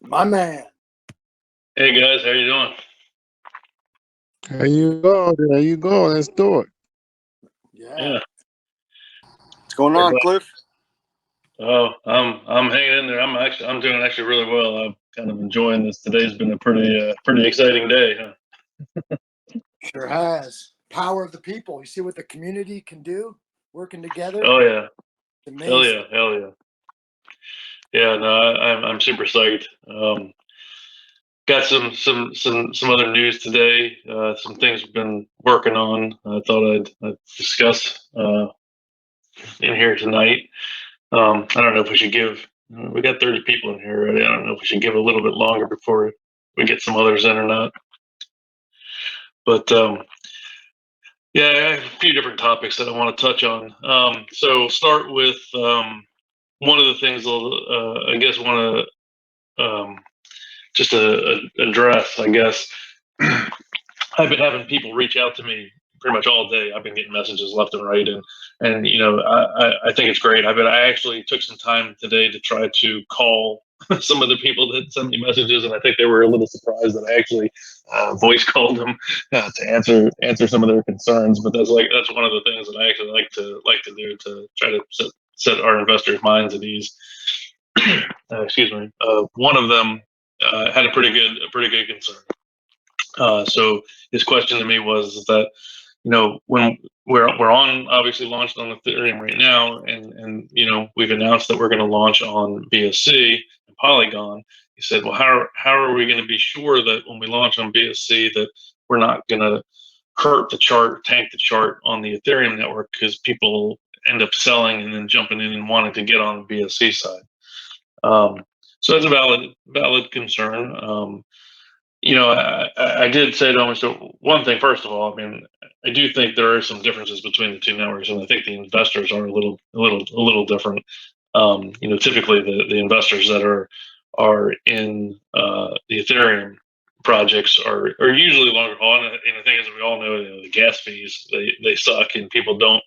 My man. Hey guys, how you doing? How you going? How you going? Let's do it. Yeah. What's going on, Cliff? Oh, I'm hanging in there. I'm doing actually really well. I'm kind of enjoying this. Today's been a pretty exciting day, huh? Sure has. Power of the people. You see what the community can do working together? Oh yeah. It's amazing. Hell yeah. Yeah, no, I'm super psyched. Got some other news today. Some things we've been working on. I thought I'd discuss in here tonight. I don't know if we should give. We got 30 people in here already. I don't know if we should give a little bit longer before we get some others in or not. But yeah, I have a few different topics that I want to touch on. So start with one of the things I guess want to just address. I guess I've been having people reach out to me pretty much all day. I've been getting messages left and right, and you know I think it's great. I actually took some time today to try to call some of the people that sent me messages, and I think they were a little surprised that I actually voice called them to answer some of their concerns. But that's one of the things that I actually like to do to try to set our investors' minds at ease. Excuse me. One of them had a pretty good concern. So his question to me was that, you know, when we're on obviously launched on Ethereum right now, and you know we've announced that we're going to launch on BSC and Polygon. He said, well, how are we going to be sure that when we launch on BSC that we're not going to hurt the chart, tank the chart on the Ethereum network because people end up selling and then jumping in and wanting to get on the BSC side. So that's a valid concern. You know, I did say to him, so one thing, first of all, I mean, I do think there are some differences between the two networks, and I think the investors are a little different. You know, typically the investors that are in the Ethereum projects are usually longer haul, and the thing is, we all know, you know, the gas fees they suck, and people don't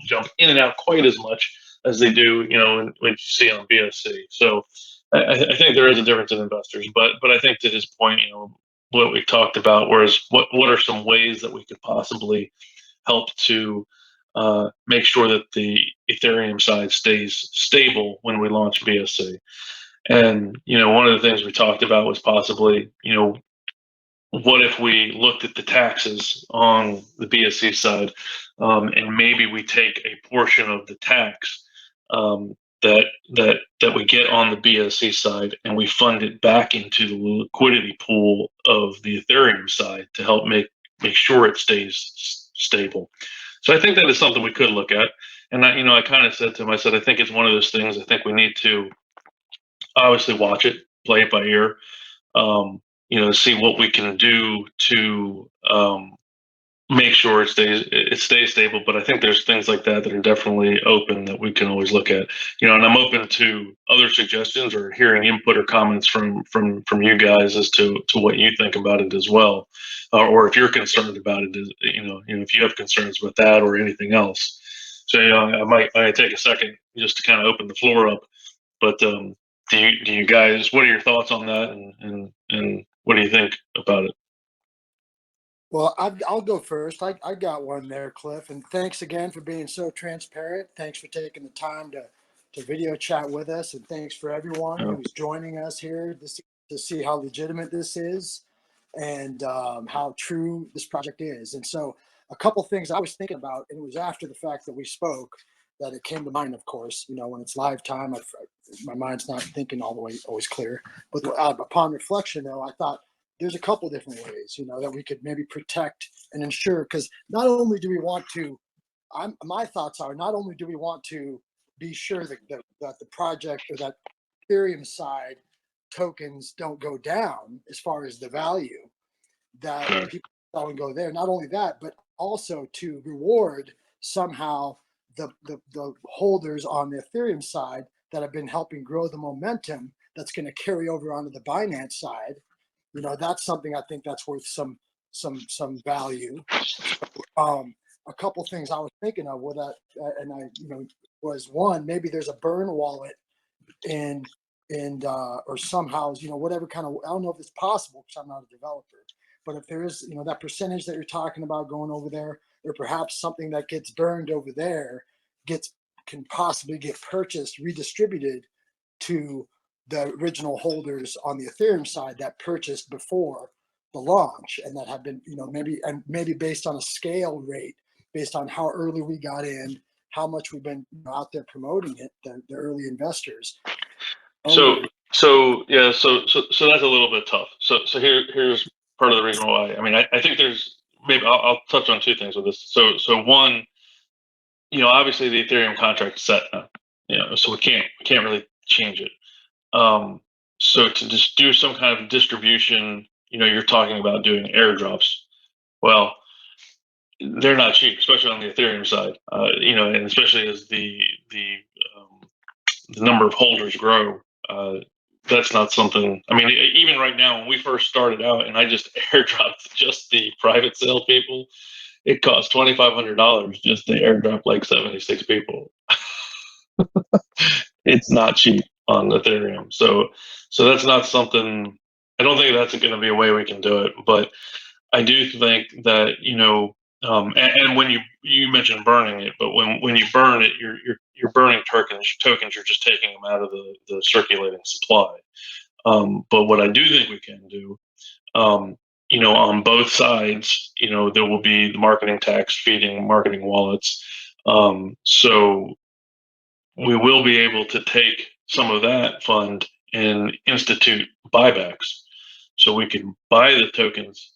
jump in and out quite as much as they do, you know, when you see on BSC. So I think there is a difference in investors, but I think to his point, you know, what we've talked about, whereas what are some ways that we could possibly help to make sure that the Ethereum side stays stable when we launch BSC. And you know, one of the things we talked about was possibly, you know, what if we looked at the taxes on the BSC side, and maybe we take a portion of the tax um, that we get on the BSC side, and we fund it back into the liquidity pool of the Ethereum side to help make sure it stays stable. So I think that is something we could look at. And I, you know, I kind of said to him, I said, I think it's one of those things. I think we need to obviously watch it, play it by ear. You know, see what we can do to make sure it stays stable. But I think there's things like that are definitely open that we can always look at. You know, and I'm open to other suggestions or hearing input or comments from you guys as to what you think about it as well, or if you're concerned about it. You know, if you have concerns about that or anything else. So you know, I might take a second just to kind of open the floor up. But do you guys? What are your thoughts on that? And what do you think about it? Well, I'll go first. I got one there, Cliff. And thanks again for being so transparent. Thanks for taking the time to video chat with us. And thanks for everyone who's joining us here to see how legitimate this is and how true this project is. And so a couple things I was thinking about, and it was after the fact that we spoke that it came to mind, of course. You know, when it's live time, my mind's not thinking all the way always clear. But upon reflection, though, I thought, there's a couple different ways, you know, that we could maybe protect and ensure, because not only do we want to, my thoughts are, not only do we want to be sure that the project or that Ethereum side tokens don't go down as far as the value, that people don't go there. Not only that, but also to reward somehow the holders on the Ethereum side that have been helping grow the momentum that's going to carry over onto the Binance side. You know, that's something I think that's worth some value. A couple things I was thinking of with that, and I, you know, was one, maybe there's a burn wallet in and or somehow, whatever kind of, I don't know if it's possible because I'm not a developer, but if there is, that percentage that you're talking about going over there, or perhaps something that gets burned over there can possibly get purchased, redistributed to the original holders on the Ethereum side that purchased before the launch, and that have been, maybe based on a scale rate, based on how early we got in, how much we've been out there promoting it, the early investors. So that's a little bit tough. So here's part of the reason why. I mean, I think there's maybe I'll touch on two things with this. So one, obviously the Ethereum contract is set now, so we can't really change it. So to just do some kind of distribution, you're talking about doing airdrops. Well, they're not cheap, especially on the Ethereum side. And especially as the number of holders grow. That's not something. I mean, even right now, when we first started out, and I just airdropped just the private sale people, it cost $2,500 just to airdrop like 76 people. It's not cheap on Ethereum, so that's not something. I don't think that's going to be a way we can do it, but I do think that and when you mentioned burning it, but when you burn it, you're burning tokens. You're just taking them out of the circulating supply. But what I do think we can do, on both sides, there will be the marketing tax feeding marketing wallets. So we will be able to take some of that fund and institute buybacks. So we can buy the tokens,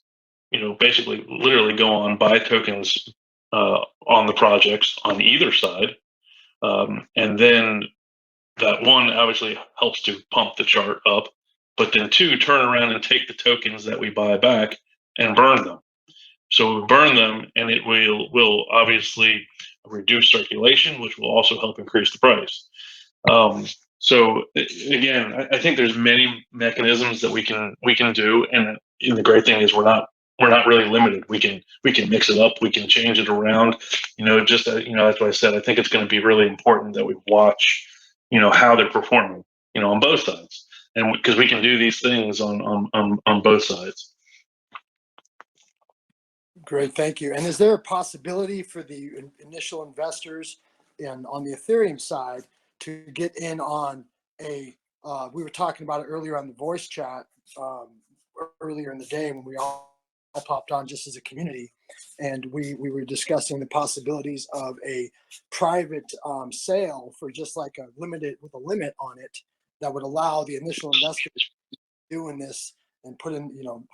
basically literally go on, buy tokens on the projects on either side. And then that one obviously helps to pump the chart up, but then two, turn around and take the tokens that we buy back and burn them. So we burn them, and it will obviously reduce circulation, which will also help increase the price. So again, I think there's many mechanisms that we can do, and the great thing is we're not really limited. We can mix it up. We can change it around. Just that's why I said I think it's going to be really important that we watch, how they're performing, on both sides, and because we can do these things on both sides. Great, thank you. And is there a possibility for the initial investors on the Ethereum side to get in on we were talking about it earlier on the voice chat earlier in the day when we all popped on just as a community, and we were discussing the possibilities of a private sale for just like a limit on it that would allow the initial investors doing this and put in,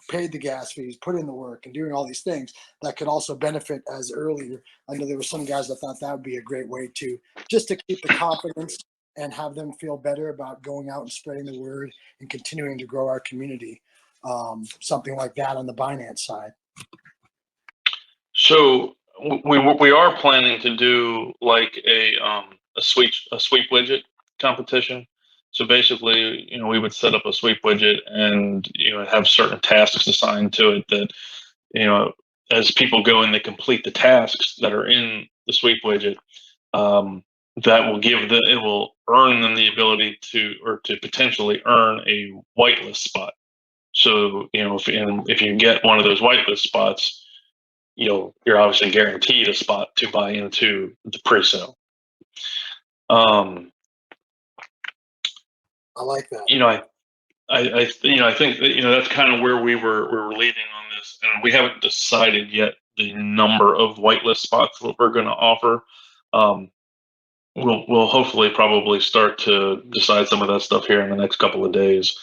paid the gas fees, put in the work, and doing all these things that could also benefit as earlier. I know there were some guys that thought that would be a great way to just to keep the confidence and have them feel better about going out and spreading the word and continuing to grow our community. Something like that on the Binance side. So we are planning to do like a sweep widget competition. So basically, we would set up a sweep widget and have certain tasks assigned to it that as people go and they complete the tasks that are in the sweep widget, that will it will earn them the ability to potentially earn a whitelist spot. So if you get one of those whitelist spots, you're obviously guaranteed a spot to buy into the pre-sale. I like that. I think that that's kind of where we're leading on this, and we haven't decided yet the number of whitelist spots that we're going to offer. We'll hopefully probably start to decide some of that stuff here in the next couple of days,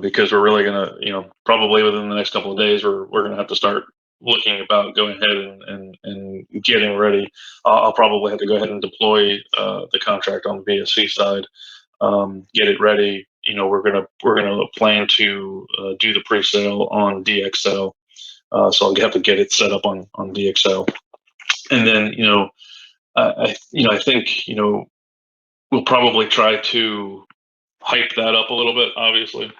because we're really going to probably within the next couple of days we're going to have to start looking about going ahead and getting ready. I'll probably have to go ahead and deploy the contract on the BSC side, get it ready. We're gonna plan to do the pre-sale on DXL, so I'll have to get it set up on DXL, and then I think we'll probably try to hype that up a little bit, obviously.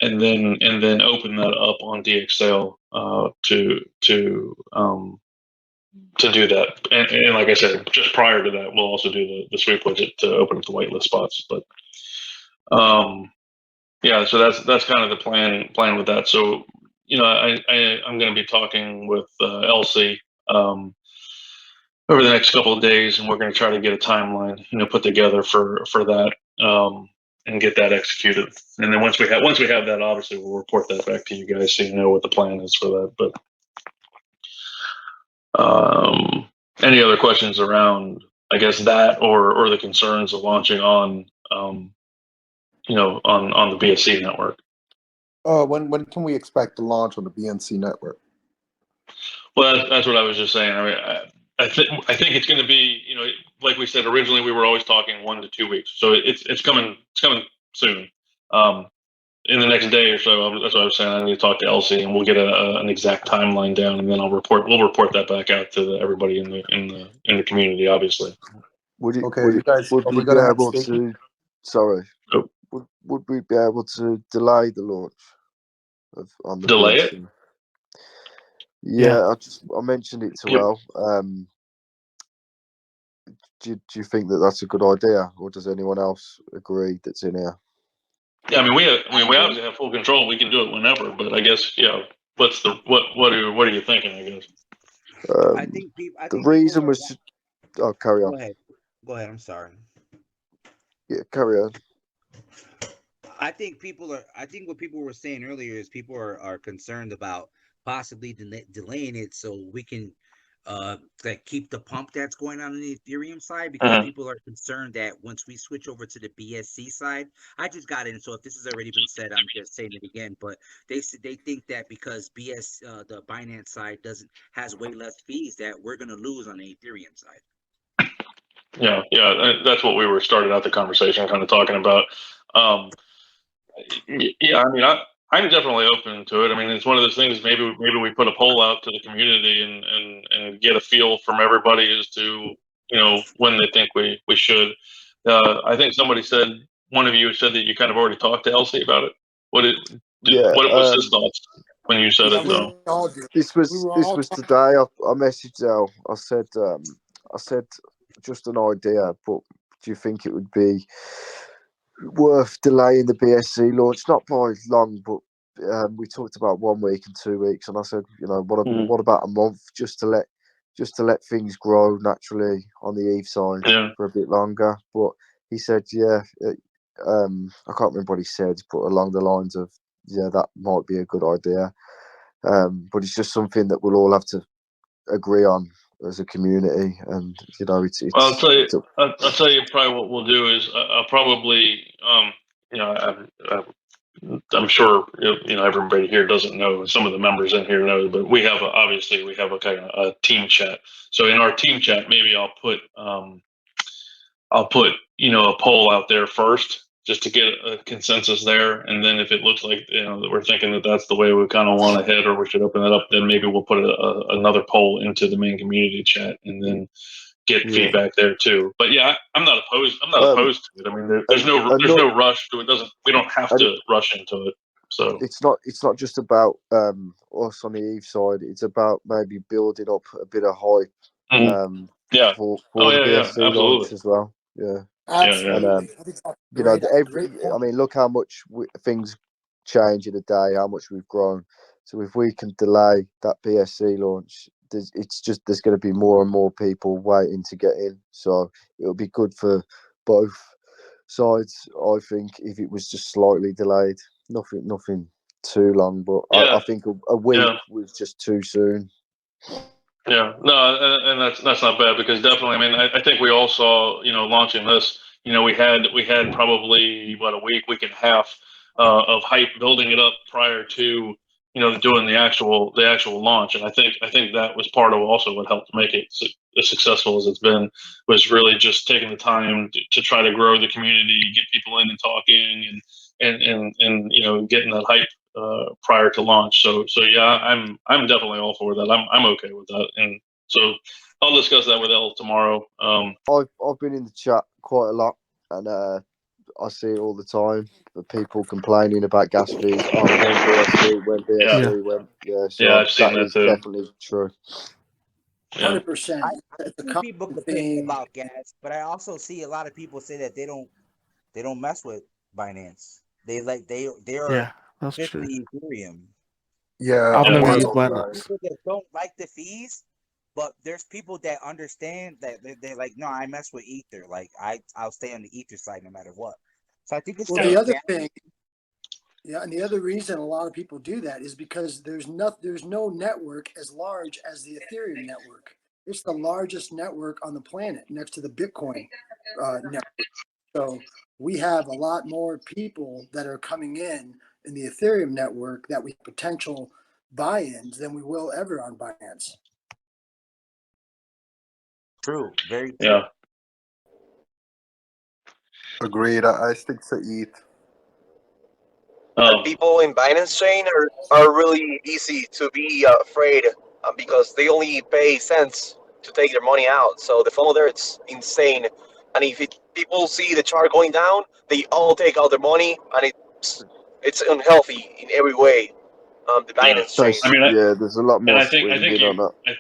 And then open that up on DXL to do that. And like I said, just prior to that, we'll also do the sweep widget to open up the whitelist spots. But Yeah, so that's kind of the plan with that. So, I'm going to be talking with Elsie over the next couple of days, and we're going to try to get a timeline, put together for that, and get that executed. And then once we have that, obviously we'll report that back to you guys so you know what the plan is for that. But any other questions around, I guess, that or the concerns of launching on on the BSC network? When can we expect the launch on the BNC network? Well, that's what I was just saying. I mean, I think it's going to be, like we said originally, we were always talking 1 to 2 weeks. So it's coming soon. In the next day or so, that's what I was saying. I need to talk to Elsie, and we'll get an exact timeline down, and then we'll report that back out to everybody in the community. Obviously. Would we be able to? Sorry. Oh. Would we be able to delay the launch on the delay BNC? it? Yeah, I mentioned it to Al. Do you think that that's a good idea, or does anyone else agree that's in here? Yeah, I mean, we obviously have full control. We can do it whenever, but I guess, what are you thinking? I guess. I think the reason was. Carry on. Go ahead. I'm sorry. Yeah, carry on. I think what people were saying earlier is people are concerned about possibly delaying it so we can keep the pump that's going on the Ethereum side, because people are concerned that once we switch over to the BSC side, I just got in, so if this has already been said, I'm just saying it again, but they think that because the Binance side has way less fees, that we're going to lose on the Ethereum side. Yeah, that's what we were started out the conversation kind of talking about. Yeah, I mean, I'm definitely open to it. I mean, it's one of those things. Maybe we put a poll out to the community and get a feel from everybody as to when they think we should. I think one of you said that you kind of already talked to Elsie about it. What was his thoughts when you said it? Though this was today. I messaged Elle. I said just an idea, but do you think it would be worth delaying the BSC launch? Not by long, but we talked about 1 week and 2 weeks, and I said, what about a month, just to let things grow naturally on the ETH side for a bit longer. But he said, I can't remember what he said, but along the lines of, that might be a good idea. But it's just something that we'll all have to agree on as a community, and it's. Well, I'll tell you probably what we'll do is I'll probably I'm sure everybody here doesn't know. Some of the members in here know, but we have a kind of a team chat. So in our team chat, maybe I'll put a poll out there first, just to get a consensus there, and then if it looks like that we're thinking that that's the way we kind of want to head, or we should open it up, then maybe we'll put another poll into the main community chat, and then get feedback there too. But yeah, I'm not opposed to it. I mean, there's no rush to it. We don't have to rush into it. So it's not just about us on the ETH side. It's about maybe building up a bit of hype for the BSC launch as well. Yeah, absolutely. And I mean, look how much things change in a day, how much we've grown. So if we can delay that BSC launch, there's going to be more and more people waiting to get in. So it'll be good for both sides, I think, if it was just slightly delayed. Nothing too long, but I think a week was just too soon. Yeah, no, and that's not bad, because definitely, I mean, I think we all saw, launching this, we had probably a week and a half of hype building it up prior to doing the actual launch, and I think that was part of also what helped make it as successful as it's been, was really just taking the time to try to grow the community, get people in and talking, and getting that hype prior to launch. So yeah, I'm definitely all for that. I'm okay with that, and so I'll discuss that with Elle tomorrow. I've been in the chat quite a lot, and I see it all the time. The people complaining about gas fees. Oh, when BSC, when. So I've seen that too. Definitely true. 100%. I see people complain about gas, but I also see a lot of people say that they don't mess with Binance. They are Yeah, that's true. strictly Ethereum. Yeah, I've Yeah. never one of used those Binance. guys. People that don't like the fees, but there's people that understand that they're like, no, I mess with Ether. Like I'll stay on the Ether side no matter what. So I think it's Well, kind the of other thing, yeah, and the other reason a lot of people do that is because there's no network as large as the Ethereum network. It's the largest network on the planet next to the Bitcoin network. So we have a lot more people that are coming in the Ethereum network that we have potential buy-ins than we will ever on Binance. true. Very true. Yeah. Agreed. I stick to ETH. People in Binance chain are really easy to be afraid because they only pay cents to take their money out. So the flow there, it's insane. And if people see the chart going down, they all take out their money, and it's unhealthy in every way. The Binance So chain. I mean, yeah, there's a lot and more I think swinging on that.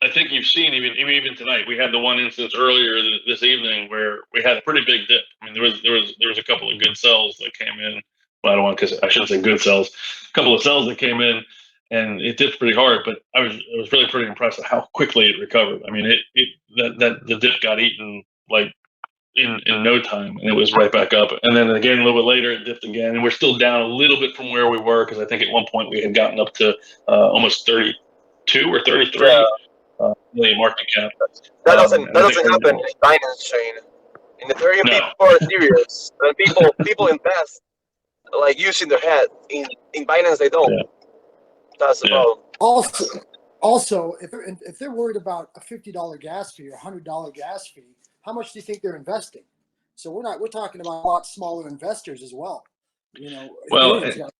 I think you've seen even tonight. We had the one instance earlier this evening where we had a pretty big dip. I mean, there was a couple of good sells that came in. Well, I don't want because I shouldn't say good sells. A couple of sells that came in, and it dipped pretty hard. But I was really pretty impressed at how quickly it recovered. I mean, that the dip got eaten like in no time, and it was right back up. And then again a little bit later, it dipped again, and we're still down a little bit from where we were because I think at one point we had gotten up to almost 32 or 33. Yeah, Million market cap. that And I think doesn't happen in Binance chain. In Ethereum, no, people are serious, and people invest like using their head. In Binance, they don't. yeah, That's the yeah, problem. Also, if they're worried about a $50 gas fee or $100 gas fee, how much do you think they're investing? So we're talking about a lot smaller investors as well. You know, well, Ethereum's got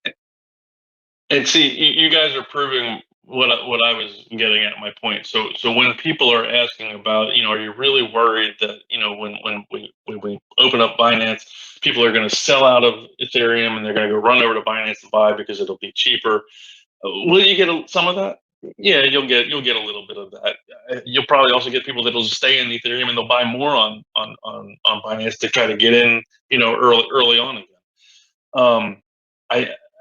and see, you guys are proving what I was getting at my point. So when people are asking about, are you really worried that when we open up Binance, people are going to sell out of Ethereum and they're going to go run over to Binance to buy because it'll be cheaper? Will you get some of that? Yeah, you'll get a little bit of that. You'll probably also get people that'll stay in Ethereum and they'll buy more on Binance to try to get in, early on again.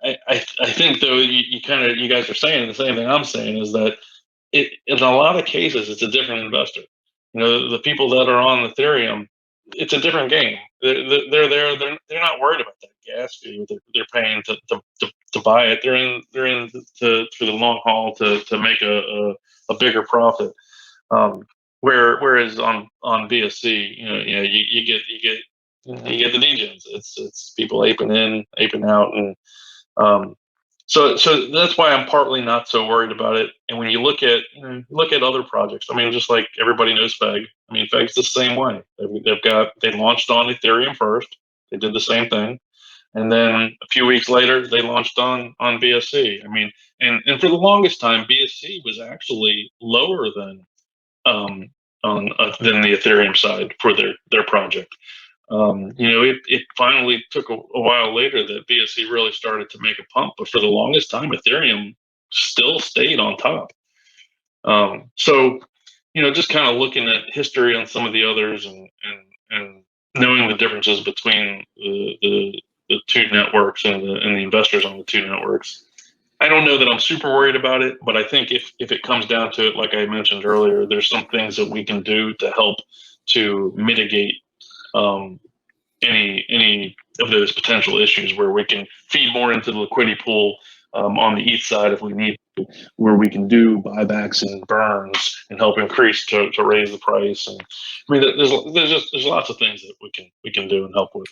I, I think though you guys are saying the same thing I'm saying is that in a lot of cases it's a different investor. The people that are on Ethereum, it's a different game. They're there. They're not worried about that gas fee they're paying to buy it. They're in for the long haul to make a bigger profit. Whereas on BSC, you get the degens. It's people aping in, aping out, and so that's why I'm partly not so worried about it. And when you look at other projects, I mean, just like everybody knows Feg. I mean, Feg's the same way. They launched on Ethereum first. They did the same thing, and then a few weeks later they launched on BSC. I mean, and for the longest time, BSC was actually lower than than the Ethereum side for their project. It finally took a while later that BSC really started to make a pump, but for the longest time, Ethereum still stayed on top. So, just kind of looking at history on some of the others and knowing the differences between the two networks and the investors on the two networks. I don't know that I'm super worried about it, but I think if it comes down to it, like I mentioned earlier, there's some things that we can do to help to mitigate any of those potential issues where we can feed more into the liquidity pool on the ETH side if we need to, where we can do buybacks and burns and help increase to raise the price. And I mean, there's lots of things that we can do and help with.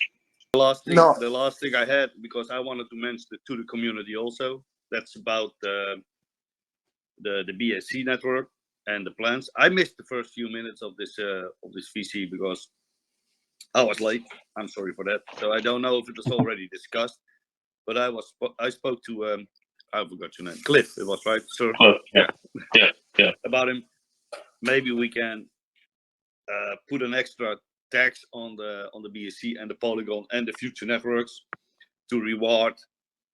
The No, last thing I had, because I wanted to mention it to the community also. That's about the BSC network and the plans. I missed the first few minutes of this VC because I was late. I'm sorry for that. So I don't know if it was already discussed, but I spoke to I forgot your name, Cliff. It was right, sir. Yeah. About him. Maybe we can put an extra tax on the BSC and the Polygon and the future networks to reward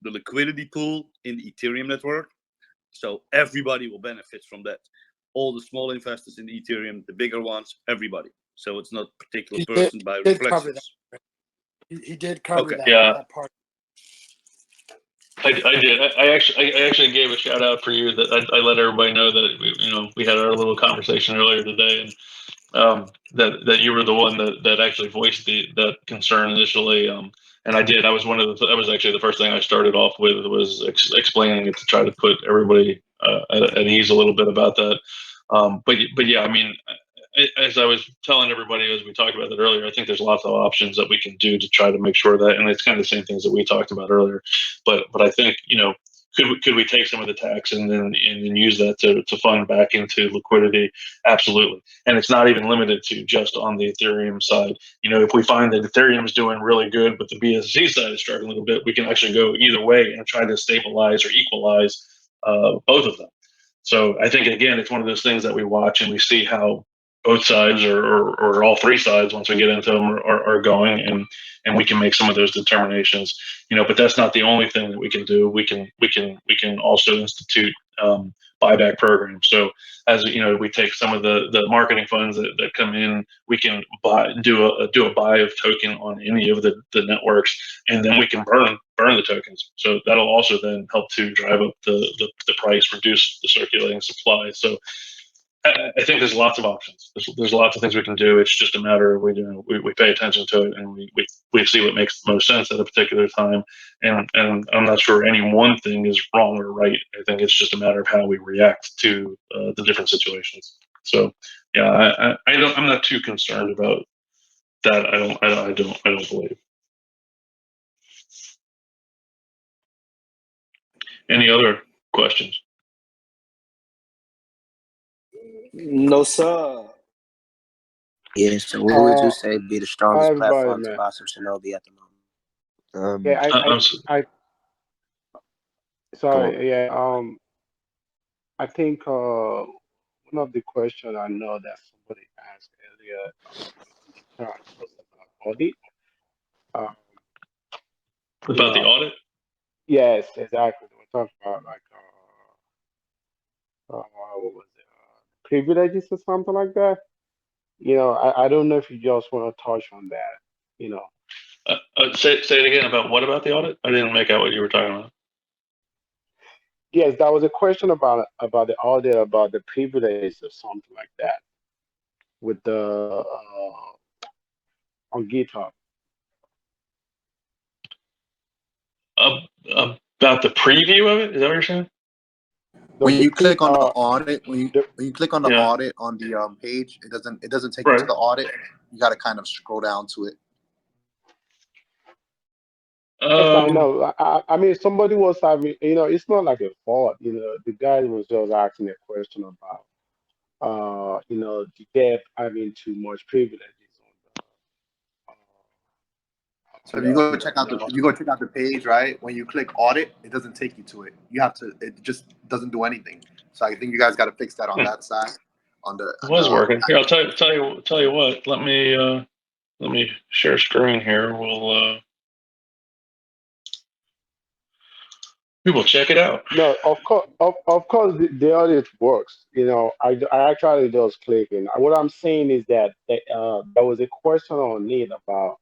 the liquidity pool in the Ethereum network. So everybody will benefit from that. All the small investors in the Ethereum, the bigger ones, everybody. So it's not a particular person by reflections. He did cover Okay. that, Yeah. that part. I did. I actually gave a shout out for you that I let everybody know that we had our little conversation earlier today, and that you were the one that actually voiced that concern initially. And I did. I was that was actually the first thing I started off with was explaining it to try to put everybody at ease a little bit about that. But yeah, I mean, as I was telling everybody as we talked about that earlier, I think there's lots of options that we can do to try to make sure that, and it's kind of the same things that we talked about earlier. But I think could we take some of the tax and then use that to fund back into liquidity? Absolutely. And it's not even limited to just on the Ethereum side. If we find that Ethereum is doing really good, but the BSC side is struggling a little bit, we can actually go either way and try to stabilize or equalize both of them. So I think, again, it's one of those things that we watch and we see how both sides or all three sides, once we get into them, are going, and we can make some of those determinations. But that's not the only thing that we can do. We can also institute buyback programs. So as we take some of the marketing funds that come in, we can do a buy of token on any of the networks, and then we can burn the tokens. So that'll also then help to drive up the price, reduce the circulating supply. So I think there's lots of options. There's lots of things we can do. It's just a matter of we pay attention to it, and we see what makes the most sense at a particular time. And I'm not sure any one thing is wrong or right. I think it's just a matter of how we react to the different situations. So yeah, I'm not too concerned about that. I don't believe. Any other questions? No, sir. Yeah, so what would you say be the strongest platform to man. buy some Shinobi at the moment? Yeah, Go sorry. Yeah, I think one of the questions I know that somebody asked earlier was about audit. about the audit. Yes, exactly. We're talking about like what was it? Privileges or something like that. I don't know if you just want to touch on that. Say it again. About the audit? I didn't make out what you were talking about. Yes, that was a question about the audit, about the privileges or something like that with the on GitHub. About the preview of it? Is that what you're saying? When The you click on the uh, audit, when you click on the Yeah. audit on the page, it doesn't take you Right. to the audit. You got to kind of scroll down to it. Yes, I know. I mean, somebody was having, it's not like a fault. The guy was just asking a question about, the dev having too much privileges So if you go check out the page, right? When you click audit, it doesn't take you to it. It just doesn't do anything. So I think you guys got to fix that on that side. It was working. Here, I'll tell you what. Let me share screen here. We will check it out. No, of course, the audit works. I actually just click, and what I'm saying is that there was a question on it about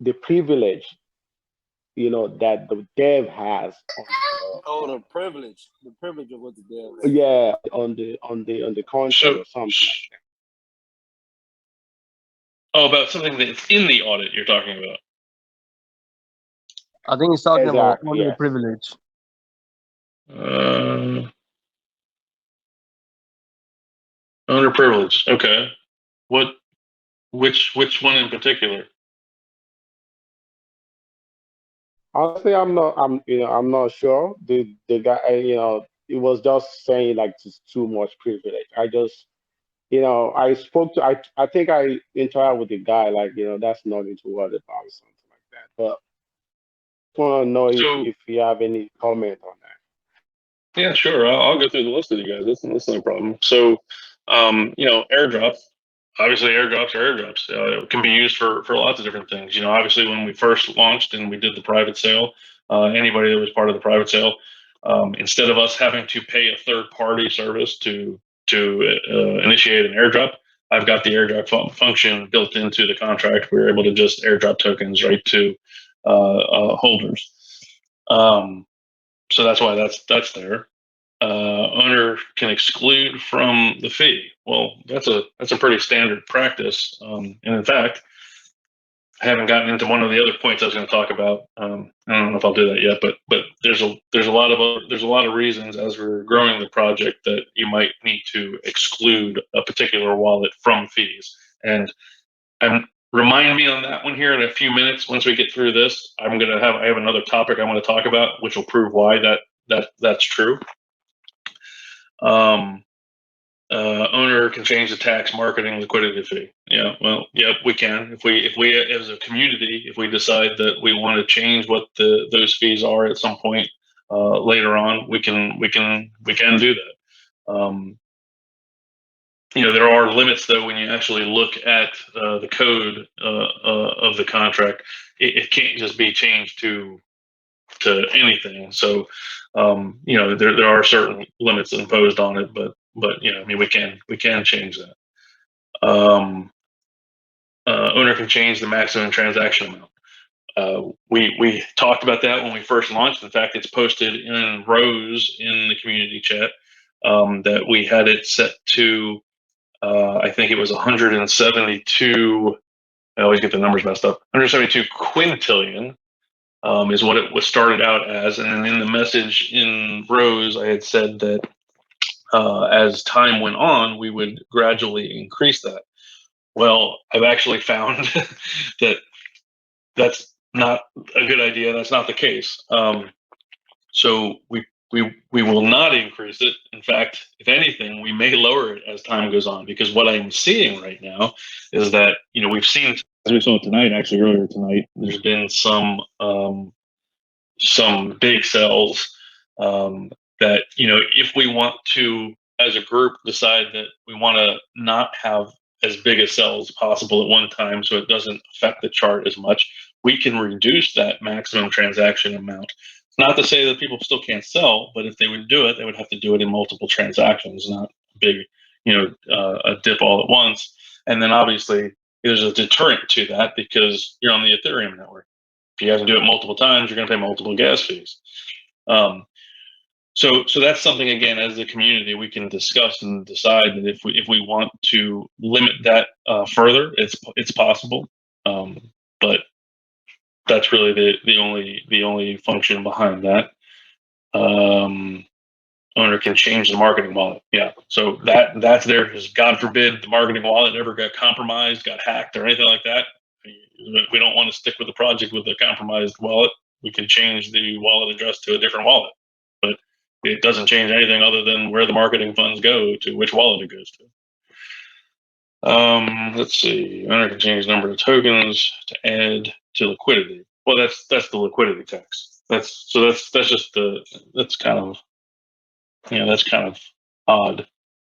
the privilege, that the dev has Oh, the privilege of what the deal. yeah, on the contract or something like that. Oh, about something that's in the audit you're talking about. I think he's talking about Exactly, only yes. privilege. Owner privilege. Okay. Which one in particular? Honestly, I'm not sure. The guy, it was just saying like it's too much privilege. I just, I spoke to, I think I interacted with the guy, like, that's nothing to worry about or something like that. But I want to know if you have any comment on that. Yeah, sure. I'll go through the list with you guys. That's no problem. So, airdrops. Obviously, airdrops are airdrops. It can be used for lots of different things. Obviously, when we first launched and we did the private sale, anybody that was part of the private sale, instead of us having to pay a third-party service to initiate an airdrop, I've got the airdrop function built into the contract. We're able to just airdrop tokens right to holders. So that's why that's there. Owner can exclude from the fee. Well, that's a pretty standard practice. And in fact, I haven't gotten into one of the other points I was going to talk about. I don't know if I'll do that yet, but there's a lot of reasons as we're growing the project that you might need to exclude a particular wallet from fees. And remind me on that one here in a few minutes. Once we get through this, I have another topic I want to talk about, which will prove why that's true. Owner can change the tax, marketing, liquidity fee. Yeah, well, yep, we can. If we as a community, if we decide that we want to change what those fees are at some point later on, we can do that. There are limits though when you actually look at the code of the contract. It can't just be changed to anything. So there are certain limits imposed on it, but we can change that. Owner can change the maximum transaction amount. We talked about that when we first launched. In fact, it's posted in rows in the community chat that we had it set to. I think it was 172. I always get the numbers messed up. 172 quintillion. Is what it was started out as, and in the message in rows, I had said that as time went on, we would gradually increase that. Well, I've actually found that that's not a good idea. That's not the case. So we will not increase it. In fact, if anything, we may lower it as time goes on, because what I'm seeing right now is that we've seen, as we saw tonight, actually earlier tonight, there's been some big sells that if we want to as a group decide that we want to not have as big a sell as possible at one time so it doesn't affect the chart as much, we can reduce that maximum transaction amount. It's not to say that people still can't sell, but if they would do it, they would have to do it in multiple transactions, not a big a dip all at once. And then obviously there's a deterrent to that because you're on the Ethereum network. If you have to do it multiple times, you're going to pay multiple gas fees. So that's something, again, as a community, we can discuss and decide that if we want to limit that further, it's possible. But that's really the only function behind that. Owner can change the marketing wallet. Yeah, so that's there because God forbid the marketing wallet ever got compromised, got hacked, or anything like that. We don't want to stick with the project with a compromised wallet. We can change the wallet address to a different wallet, but it doesn't change anything other than where the marketing funds go to, which wallet it goes to. Let's see. Owner can change the number of tokens to add to liquidity. Well, that's the liquidity tax. That's kind of odd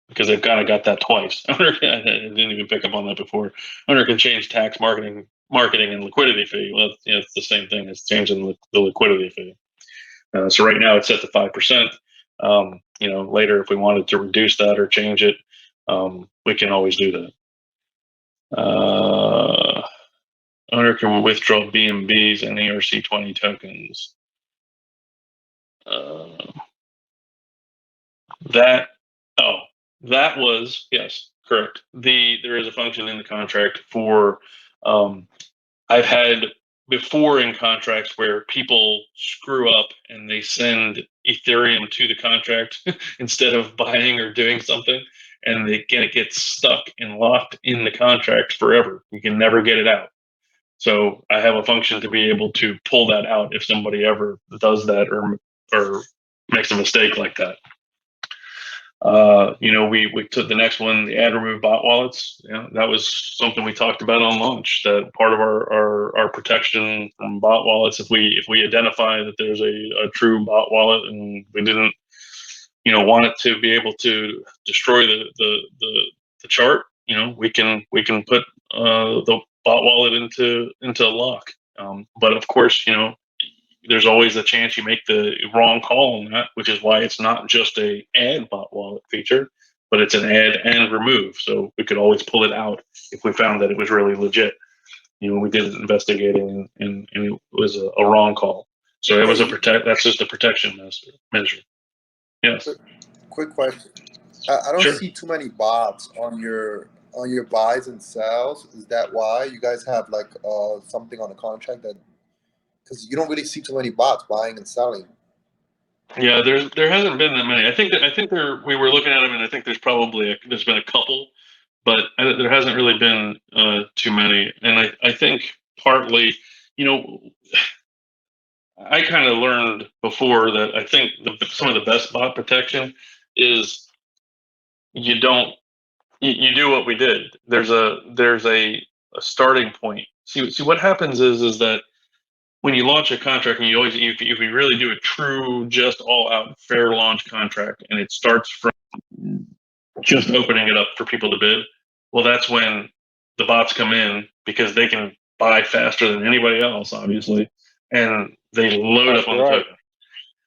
because they've kind of got that twice. I didn't even pick up on that before. Owner can change tax, marketing, and liquidity fee. Well, it's the same thing as changing the liquidity fee. So right now it's set to 5%. Later if we wanted to reduce that or change it, we can always do that. Owner can withdraw BNBs and ERC20 tokens. That was, yes, correct. There is a function in the contract for, I've had before in contracts where people screw up and they send Ethereum to the contract instead of buying or doing something, and it gets stuck and locked in the contract forever. You can never get it out. So I have a function to be able to pull that out if somebody ever does that or makes a mistake like that. We took the next one, the add remove bot wallets. That was something we talked about on launch. That part of our protection from bot wallets. If we identify that there's a true bot wallet and we didn't, want it to be able to destroy the chart, we can put the bot wallet into a lock. But of course, there's always a chance you make the wrong call on that, which is why it's not just a add bot wallet feature, but it's an add and remove. So we could always pull it out if we found that it was really legit. When we did investigating and it was a wrong call. So it was that's just a protection measure. Yes. Quick question. I don't Sure. see too many bots on your buys and sells. Is that why you guys have like something on the contract that, because you don't really see too many bots buying and selling? Yeah, there hasn't been that many. I think we were looking at them, and I think there's been a couple, but there hasn't really been too many. And I think partly, I kind of learned before that I think some of the best bot protection is you do what we did. There's a starting point. See what happens is that when you launch a contract, and if you really do a true, just all out fair launch contract, and it starts from just opening it up for people to bid, well, that's when the bots come in, because they can buy faster than anybody else, obviously, and they load up on the token.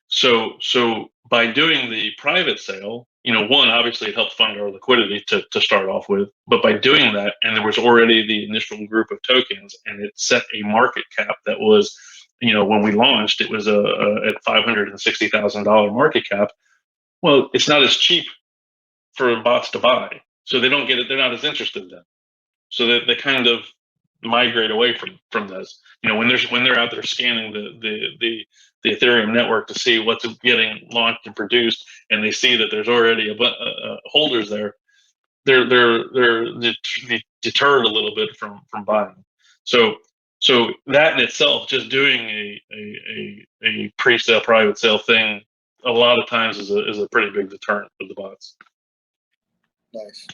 So by doing the private sale, one, obviously it helped fund our liquidity to start off with, but by doing that, and there was already the initial group of tokens, and it set a market cap that was, when we launched, it was at $560,000 market cap. Well, it's not as cheap for bots to buy, so they don't get it. They're not as interested then. So they kind of migrate away from this. When they're out there scanning the Ethereum network to see what's getting launched and produced, and they see that there's already holders there, they're deterred a little bit from buying. So that in itself, just doing a pre-sale private sale thing, a lot of times is a pretty big deterrent for the bots. Nice.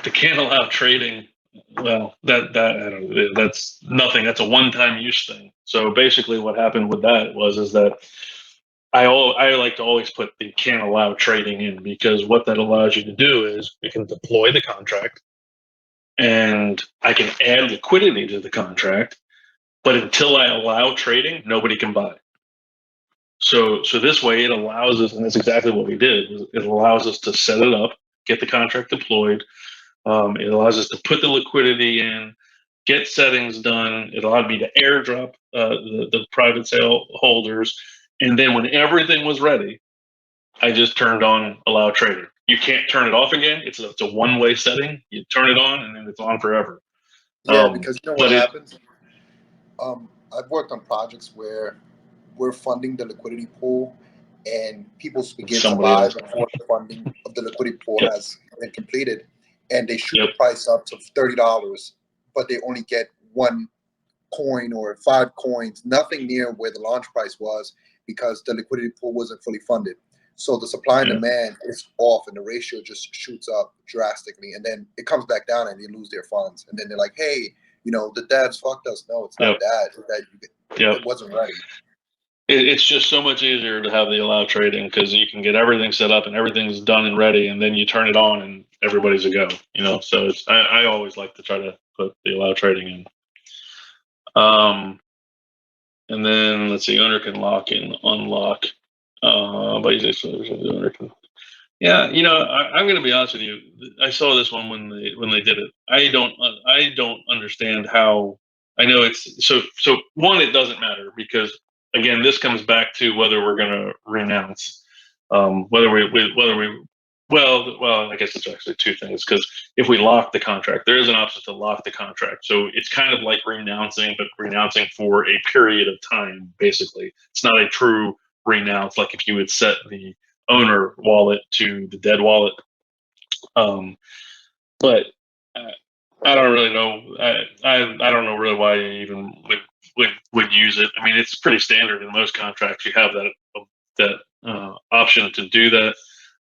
The can't allow trading. Well, that I don't know, that's nothing. That's a one-time use thing. So basically, what happened with that is that I like to always put the can't allow trading in, because what that allows you to do is you can deploy the contract, and I can add liquidity to the contract, but until I allow trading, nobody can buy. So this way, it allows us, and that's exactly what we did. It allows us to set it up, get the contract deployed. It allows us to put the liquidity in, get settings done. It allowed me to airdrop the private sale holders. And then when everything was ready, I just turned on allow trading. You can't turn it off again. It's a one-way setting. You turn it on, and then it's on forever. Yeah, because you know what happens? I've worked on projects where we're funding the liquidity pool, and people begin to buy before the funding of the liquidity pool has been completed, and they shoot the price up to $30, but they only get one coin or 5 coins, nothing near where the launch price was, because the liquidity pool wasn't fully funded. So the supply and demand is off, and the ratio just shoots up drastically, and then it comes back down, and they lose their funds, and then they're like, hey, the devs fucked us. No, it's not that. It's that it wasn't ready. It's just so much easier to have the allow trading, because you can get everything set up and everything's done and ready, and then you turn it on and everybody's a go. So I always like to try to put the allow trading in. And then let's see, owner can lock and unlock. But the owner can. Yeah, I'm going to be honest with you. I saw this one when they did it. I don't understand how. I know it's so. One, it doesn't matter, because again, this comes back to whether we're going to renounce, whether we. Well, I guess it's actually two things, because if we lock the contract, there is an option to lock the contract. So it's kind of like renouncing, but renouncing for a period of time. Basically, it's not a true renounce, like if you would set the owner wallet to the dead wallet. But I don't really know. I don't know really why you even would use it. I mean, it's pretty standard in most contracts. You have that option to do that.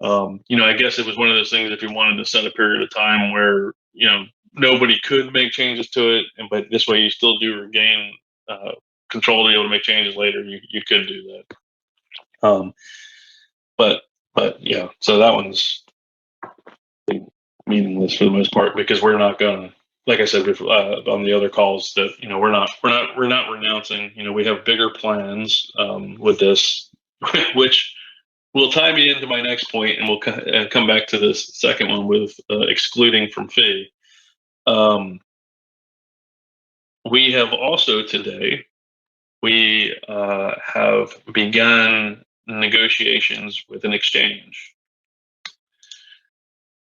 I guess it was one of those things, if you wanted to set a period of time where nobody could make changes to it, but this way you still do regain control to be able to make changes later. You could do that. But yeah, so that one's meaningless for the most part, because we're not going to, like I said before, on the other calls, that we're not renouncing. We have bigger plans with this, which will tie me into my next point, and we'll come back to this second one with excluding from fee. We have also today, we have begun negotiations with an exchange.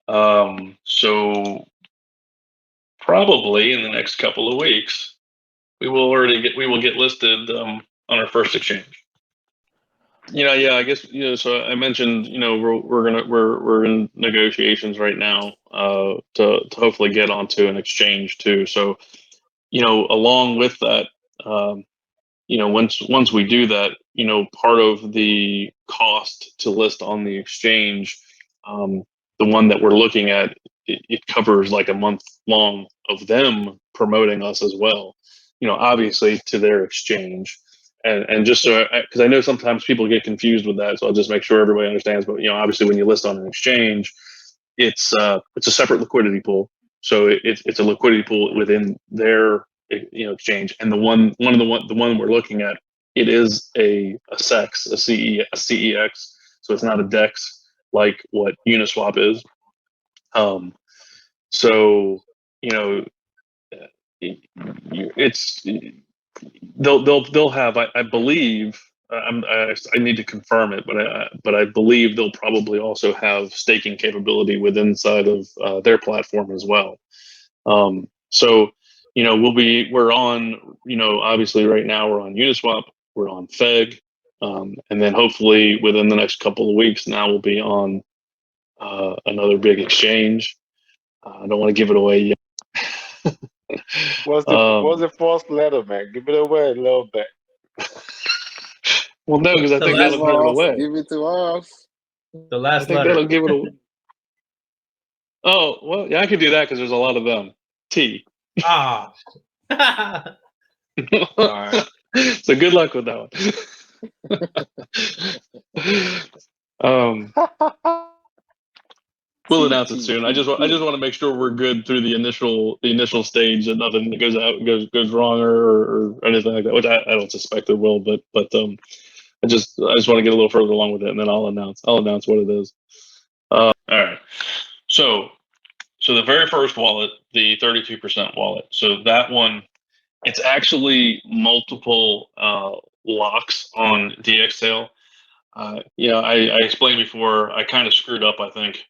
So probably in the next couple of weeks, we will get listed on our first exchange. Yeah, I guess, so I mentioned, we're in negotiations right now to hopefully get onto an exchange too. So, along with that, once we do that, part of the cost to list on the exchange, the one that we're looking at, it covers like a month long of them promoting us as well, obviously to their exchange. And just so, because I know sometimes people get confused with that, so I'll just make sure everybody understands. But obviously, when you list on an exchange, it's a separate liquidity pool. So it's a liquidity pool within their exchange. And the one we're looking at, it is a SEX, a CEX. So it's not a DEX like what Uniswap is. So it's. They'll have, I believe, I need to confirm it, but I believe they'll probably also have staking capability within inside of their platform as well. So we're on, obviously right now we're on Uniswap, we're on Feg, and then hopefully within the next couple of weeks now we'll be on another big exchange. I don't want to give it away yet. What's the first letter, man? Give it away a little bit. Well, no, because I think that'll give it away. Give it to us. The last I think letter. that'll give it away. Oh, well, yeah, I could do that because there's a lot of them. T. Ah. All right. So good luck with that one. We'll announce it soon. I just want to make sure we're good through the initial stage, and nothing goes wrong or anything like that, which I don't suspect it will, but I just want to get a little further along with it, and then I'll announce what it is. All right. So the very first wallet, the 32% wallet. So that one, it's actually multiple locks on DXtail. I explained before, I kind of screwed up, I think,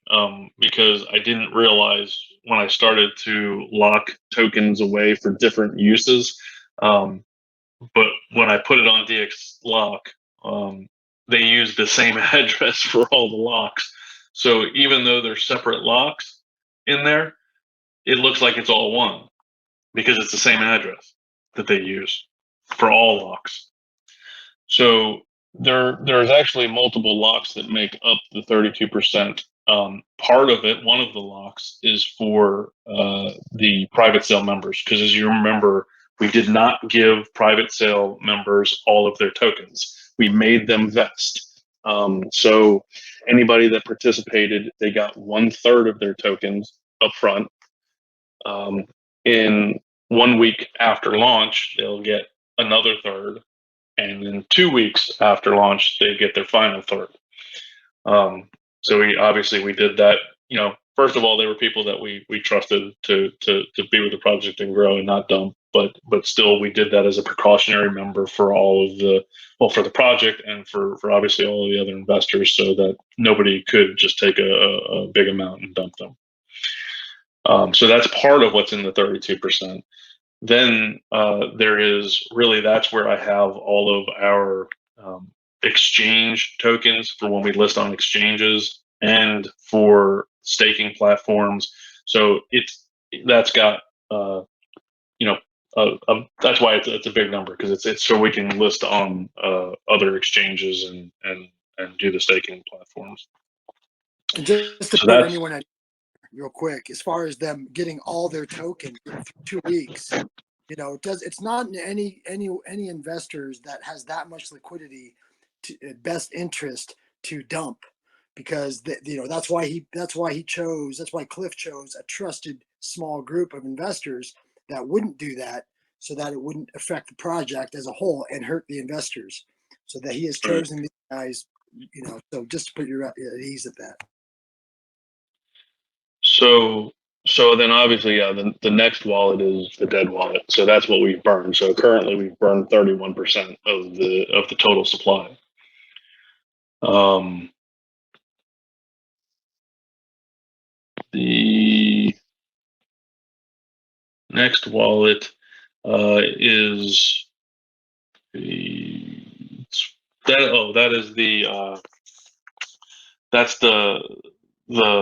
because I didn't realize when I started to lock tokens away for different uses. But when I put it on DX lock, they use the same address for all the locks. So even though they're separate locks in there, it looks like it's all one because it's the same address that they use for all locks. So there's actually multiple locks that make up the 32%. Part of it, one of the locks, is for the private sale members, because as you remember, we did not give private sale members all of their tokens. We made them vest. So anybody that participated, they got 1/3 of their tokens up front. In 1 week after launch, they'll get another third. And then 2 weeks after launch, they get their final third. So we did that. First of all, there were people that we trusted to be with the project and grow and not dump. But still, we did that as a precautionary member for all of for the project and for obviously all of the other investors, so that nobody could just take a big amount and dump them. So that's part of what's in the 32%. Then there is really, that's where I have all of our exchange tokens for when we list on exchanges and for staking platforms. So that's got that's why it's a big number, because it's so we can list on other exchanges and do the staking platforms. And just to put anyone at real quick, as far as them getting all their tokens in 2 weeks, it's not in any investors that has that much liquidity to best interest to dump, because that's why Cliff chose a trusted small group of investors that wouldn't do that, so that it wouldn't affect the project as a whole and hurt the investors. So that he has chosen these guys So just to put you at ease at that. So then obviously, yeah, the next wallet is the dead wallet. So that's what we've burned. So currently we've burned 31% of the total supply. The next wallet is that's the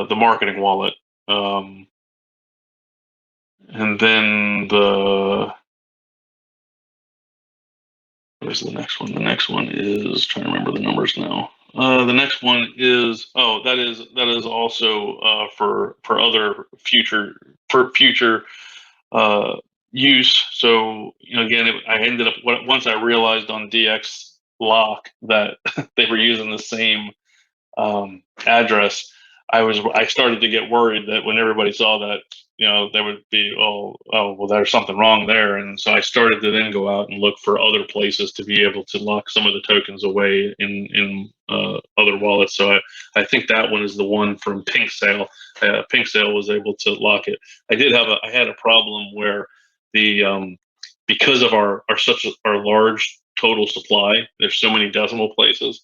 marketing wallet. And then where's the next one? The next one is, trying to remember the numbers now. The next one is that is also for other future use. So again, I ended up, once I realized on DX Lock that they were using the same address, I started to get worried that when everybody saw that, there would be, well, there's something wrong there. And so I started to then go out and look for other places to be able to lock some of the tokens away in other wallets. So I think that one is the one from Pink Sale. Pink Sale was able to lock it. I had a problem where because of our large total supply, there's so many decimal places.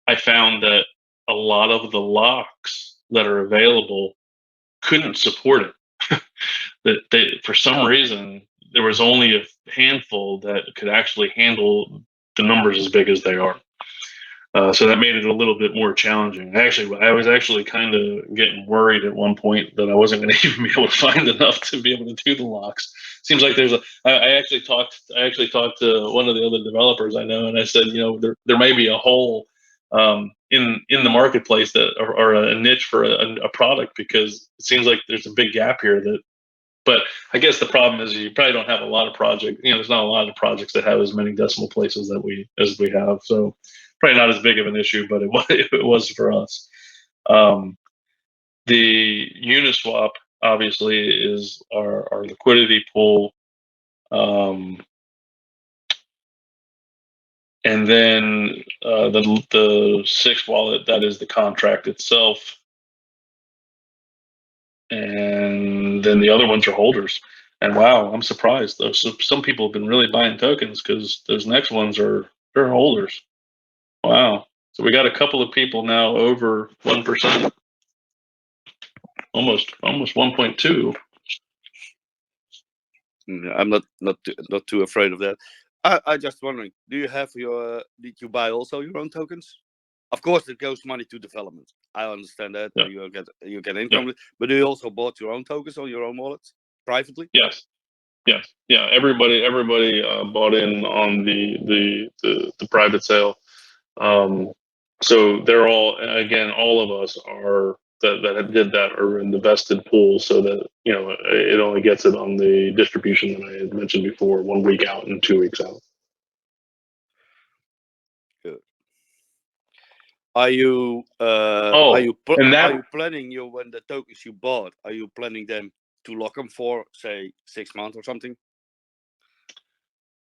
I found that a lot of the locks that are available couldn't support it. That for some reason, there was only a handful that could actually handle the numbers as big as they are. So that made it a little bit more challenging. I was actually kind of getting worried at one point that I wasn't going to even be able to find enough to be able to do the locks. Seems like I actually talked to one of the other developers I know, and I said, there may be a hole in the marketplace or a niche for a product, because it seems like there's a big gap here. But I guess the problem is you probably don't have a lot of projects. There's not a lot of projects that have as many decimal places as we have. So probably not as big of an issue, but it was for us. The Uniswap obviously is our liquidity pool. And then the sixth wallet, that is the contract itself. And then the other ones are holders. And wow, I'm surprised though. Some people have been really buying tokens, because those next ones they're holders. Wow. So we got a couple of people now over 1%, almost 1.2. I'm not too afraid of that. I just wondering, did you buy also your own tokens? Of course, it goes money to development. I understand that. Yeah. You get income, yeah. But do you also bought your own tokens on your own wallets privately? Yes. Yeah. Everybody bought in on the private sale. So they're all of us are that did that are in the vested pool, so that it only gets it on the distribution that I had mentioned before, 1 week out and 2 weeks out. Good. Are you planning when the tokens you bought, are you planning them to lock them for, say, 6 months or something?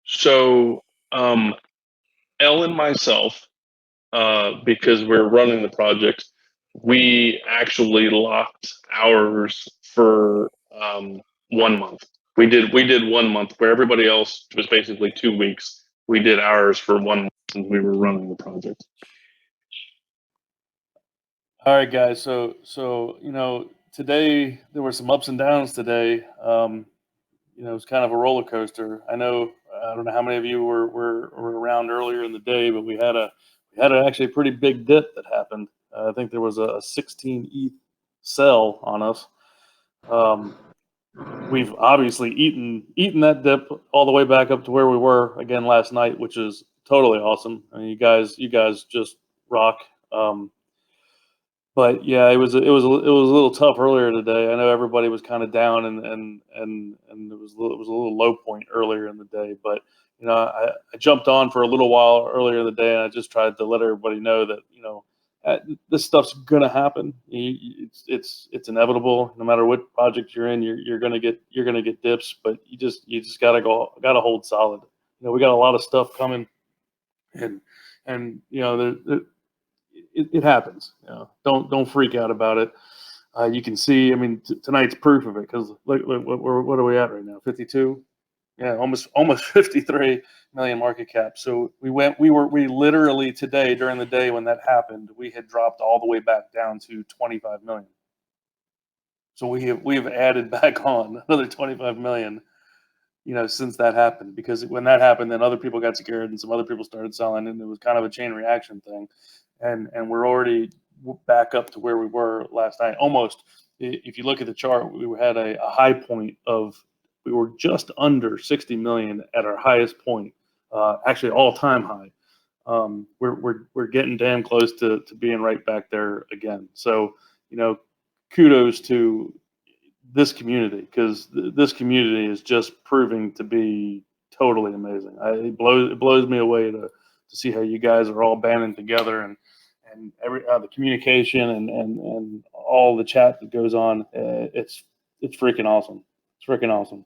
So Elle and myself, because we're running the project, we actually locked ours for 1 month. We did 1 month, where everybody else was basically 2 weeks. We did ours for 1 month since we were running the project. All right, guys. So today there were some ups and downs today. It was kind of a roller coaster. I don't know how many of you were around earlier in the day, but we had actually a pretty big dip that happened. I think there was a 16 ETH sell on us. We've obviously eaten that dip all the way back up to where we were again last night, which is totally awesome. I mean, you guys just rock. But yeah, it was a little tough earlier today. I know everybody was kind of down, and it was a little low point earlier in the day. But I jumped on for a little while earlier in the day, and I just tried to let everybody know that this stuff's gonna happen. It's inevitable. No matter what project you're in, you're gonna get dips, but you just gotta hold solid. We got a lot of stuff coming, and it happens. You know, don't freak out about it. You can see, I mean, tonight's proof of it, because look, what are we at right now? 52? Yeah, almost 53 million market cap. So we literally today, during the day when that happened, we had dropped all the way back down to 25 million. So we've added back on another 25 million, you know, since that happened, because when that happened, then other people got scared and some other people started selling, and it was kind of a chain reaction thing. And we're already back up to where we were last night. Almost, if you look at the chart, we had a high point of, we were just under 60 million at our highest point, actually all-time high. We're getting damn close to being right back there again. So, you know, kudos to this community, because this community is just proving to be totally amazing. It blows me away to see how you guys are all banding together, and every the communication and all the chat that goes on. It's freaking awesome. It's freaking awesome.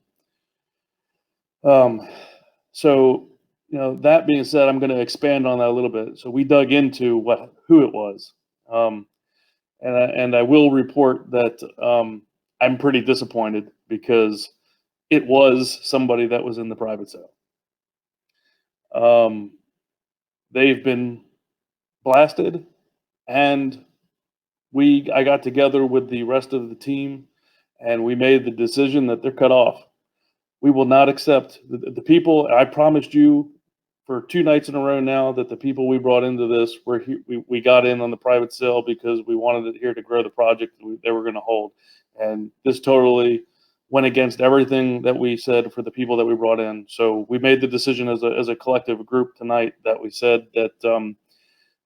So, you know, that being said, I'm going to expand on that a little bit. So we dug into who it was, and I will report that I'm pretty disappointed, because it was somebody that was in the private sale. They've been blasted, and I got together with the rest of the team, and we made the decision that they're cut off. We will not accept the people. I promised you for 2 nights in a row now that the people we brought into this we got in on the private sale because we wanted it here to grow the project that they were going to hold. And this totally went against everything that we said for the people that we brought in. So we made the decision as a collective group tonight that we said that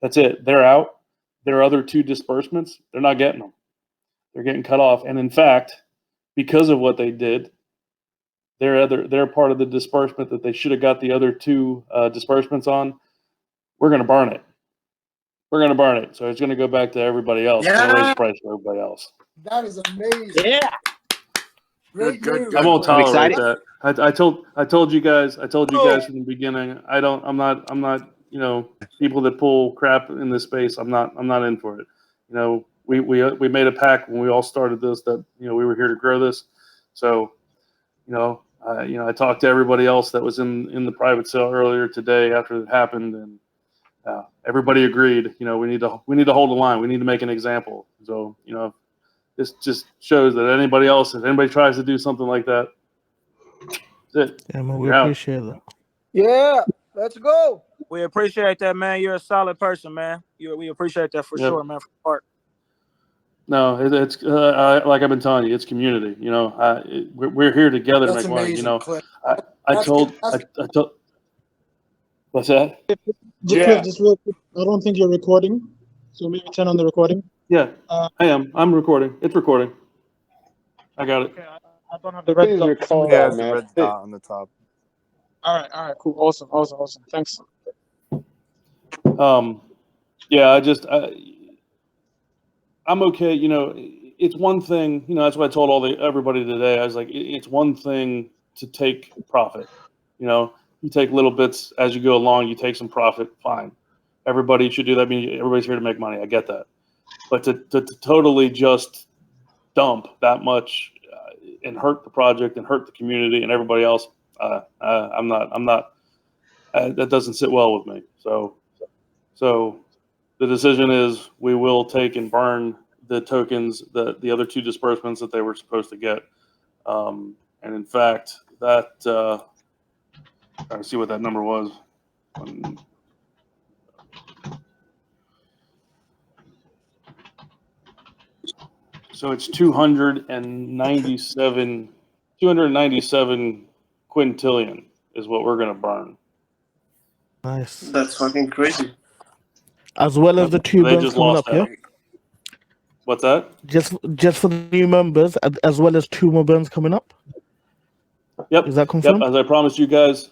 that's it. They're out. Their other 2 disbursements, they're not getting them. They're getting cut off. And in fact, because of what they did, they're part of the disbursement that they should have got the other 2 disbursements on. We're going to burn it. We're going to burn it. So it's going to go back to everybody else. Yeah. Raise the price for everybody else. That is amazing. Yeah. Great news. I won't I'm tolerate excited. that. I told you guys from the beginning. I'm not, you know, people that pull crap in this space. I'm not in for it. You know, we made a pact when we all started this that, you know, we were here to grow this. So, you know, I talked to everybody else that was in the private sale earlier today after it happened, and everybody agreed. You know, we need to hold the line. We need to make an example. So, you know, this just shows that anybody else, if anybody tries to do something like that, that's it. Yeah, man, we You're out. appreciate that. Yeah. Let's go. We appreciate that, man. You're a solid person, man. We appreciate that for sure, man. From the heart. No, it's like I've been telling you, it's community. You know, we're here together to That's make money. You amazing, know, Cliff. I told. What's that? Cliff, just real quick, I don't think you're recording, so maybe turn on the recording. Yeah, I am. I'm recording. It's recording. I got it. Okay, I don't have the red Please dot. record, Yeah, the man. red dot on the top. All right, cool, awesome. Thanks. Yeah, I'm okay. You know, it's one thing. You know, that's what I told everybody today. I was like, it's one thing to take profit. You know, you take little bits as you go along. You take some profit. Fine. Everybody should do that. I mean, everybody's here to make money. I get that. But to totally just dump that much and hurt the project and hurt the community and everybody else, I'm not. That doesn't sit well with me. So the decision is we will take and burn the tokens, the other 2 disbursements that they were supposed to get. And in fact, that trying to see what that number was. So it's 297 quintillion is what we're going to burn. Nice. That's fucking crazy. As well as the 2 They burns just coming lost up, yeah? that. What's that? Just for the new members, as well as 2 more burns coming up? Yep. Is that confirmed? Yep. As I promised you guys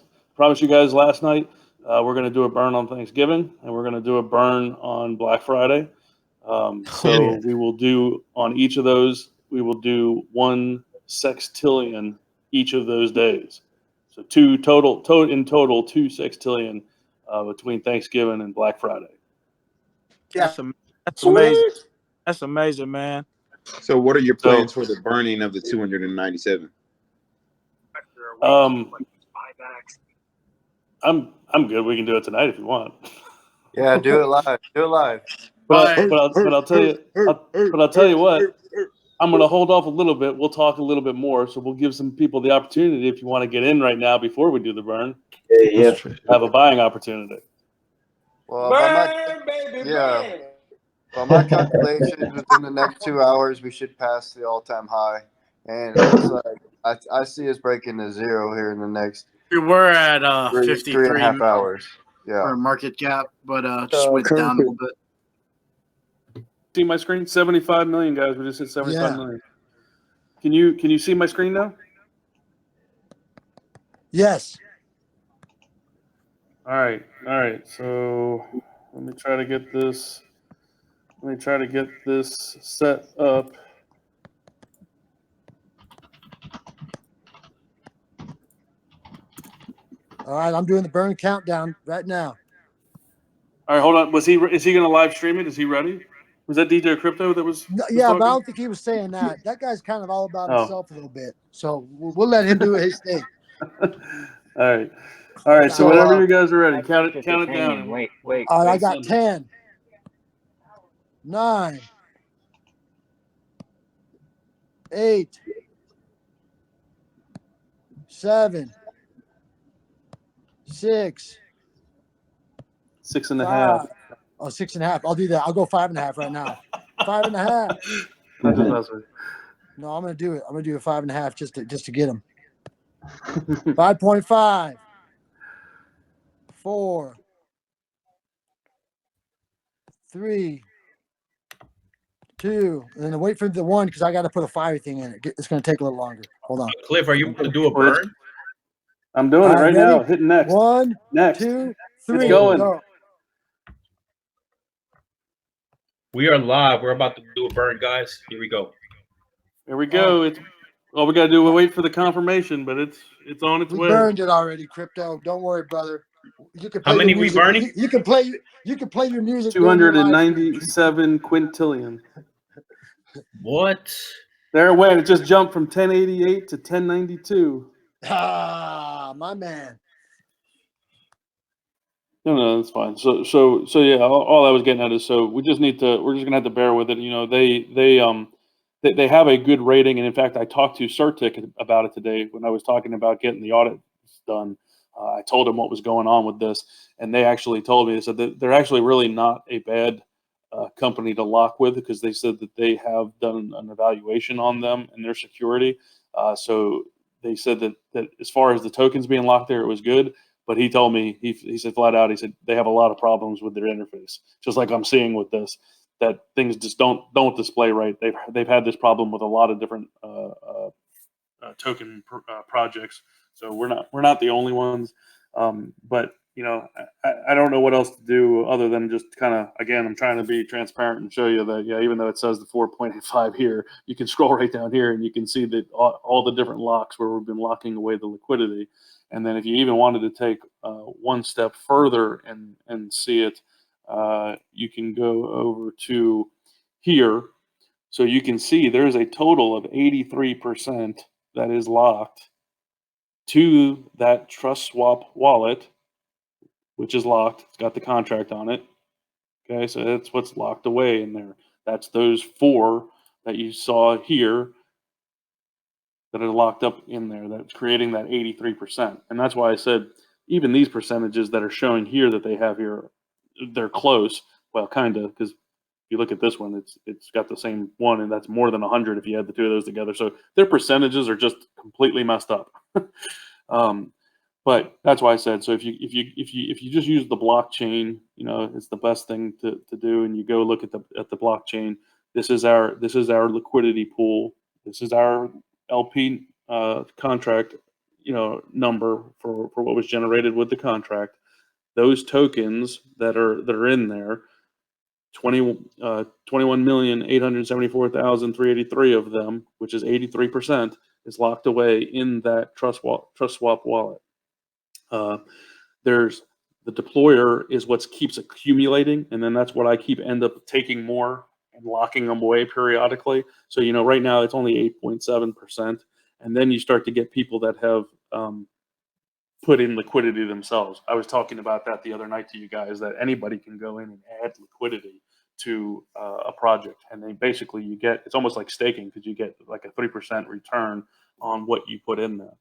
last night, we're going to do a burn on Thanksgiving, and we're going to do a burn on Black Friday. So we will do on each of those, we will do 1 sextillion each of those days. So in total 2 sextillion between Thanksgiving and Black Friday. Yeah. That's amazing. That's amazing, man. So, what are your plans for the burning of the 297? I'm good. We can do it tonight if you want. Yeah, do it live. Do it live. But I'll tell you. But I'll tell you what. I'm going to hold off a little bit. We'll talk a little bit more. So we'll give some people the opportunity, if you want to get in right now before we do the burn, have a buying opportunity. Well, by my calculations, within the next 2 hours, we should pass the all-time high. And it looks like I see us breaking to zero here in the next We're at 53 3.5 hours. Yeah. for market cap, but just went down a little bit. See my screen? 75 million, guys. We just hit 75 million. Can you see my screen now? Yes. All right. So let me try to get this. Set up. All right, I'm doing the burn countdown right now. All right, hold on. Is he going to live stream it? Is he ready? Was that DJ Crypto that was? No, yeah, but I don't think he was saying that. That guy's kind of all about himself a little bit. So we'll let him do his thing. All right. So whenever you guys are ready, count it down. Wait. All right, I got 10, 9, 8, 7, 6, 6.5. Oh, 6.5. I'll do that. I'll go 5.5 right now. 5.5. No, I'm gonna do it. I'm gonna do a 5.5 just to get him. 5.5, 4, 3, 2, and then wait for the 1 because I got to put a fire thing in it. It's gonna take a little longer. Hold on. Cliff, are you going to do a burn? I'm doing it right now. Hitting next. 1, next. 2, 3. It's going. Go. We are live. We're about to do a burn, guys. Here we go. Here we go. It's all we gotta do. We'll wait for the confirmation, but it's on its way. We burned it already, Crypto. Don't worry, brother. You can play How many your music. we burning? You can play your music. 297 quintillion. What? There it went. It just jumped from 1088 to 1092. Ah, my man. No, that's fine. So yeah. All I was getting at is we're just gonna have to bear with it. You know, they have a good rating, and in fact, I talked to Certik about it today when I was talking about getting the audit done. I told them what was going on with this, and they actually told me, they said that they're actually really not a bad company to lock with, because they said that they have done an evaluation on them and their security. So they said that as far as the tokens being locked there, it was good. But he told me, he said flat out, he said they have a lot of problems with their interface, just like I'm seeing with this, that things just don't display right. They've had this problem with a lot of different token projects. So we're not the only ones. But you know, I don't know what else to do other than just kind of, again, I'm trying to be transparent and show you that, yeah, even though it says the 4.85 here, you can scroll right down here and you can see that all the different locks where we've been locking away the liquidity. And then if you even wanted to take one step further and see it, you can go over to here. So you can see there's a total of 83% that is locked to that Trust Swap wallet, which is locked. It's got the contract on it. Okay, so that's what's locked away in there. That's those 4 that you saw here that are locked up in there. That's creating that 83%. And that's why I said even these percentages that are showing here that they have here, they're close. Well, kind of, because if you look at this one, it's got the same one, and that's more than 100 if you add the 2 of those together. So their percentages are just completely messed up. But that's why I said, so if you just use the blockchain, you know, it's the best thing to do, and you go look at the blockchain. This is our liquidity pool. This is our LP contract, you know, number for what was generated with the contract. Those tokens that are in there, 21,874,383 of them, which is 83%, is locked away in that Trust Swap wallet. There's The deployer is what keeps accumulating, and then that's what I end up taking more and locking them away periodically. So, you know, right now it's only 8.7%. And then you start to get people that have put in liquidity themselves. I was talking about that the other night to you guys, that anybody can go in and add liquidity to a project. And then basically you get, it's almost like staking, because you get like a 3% return on what you put in there.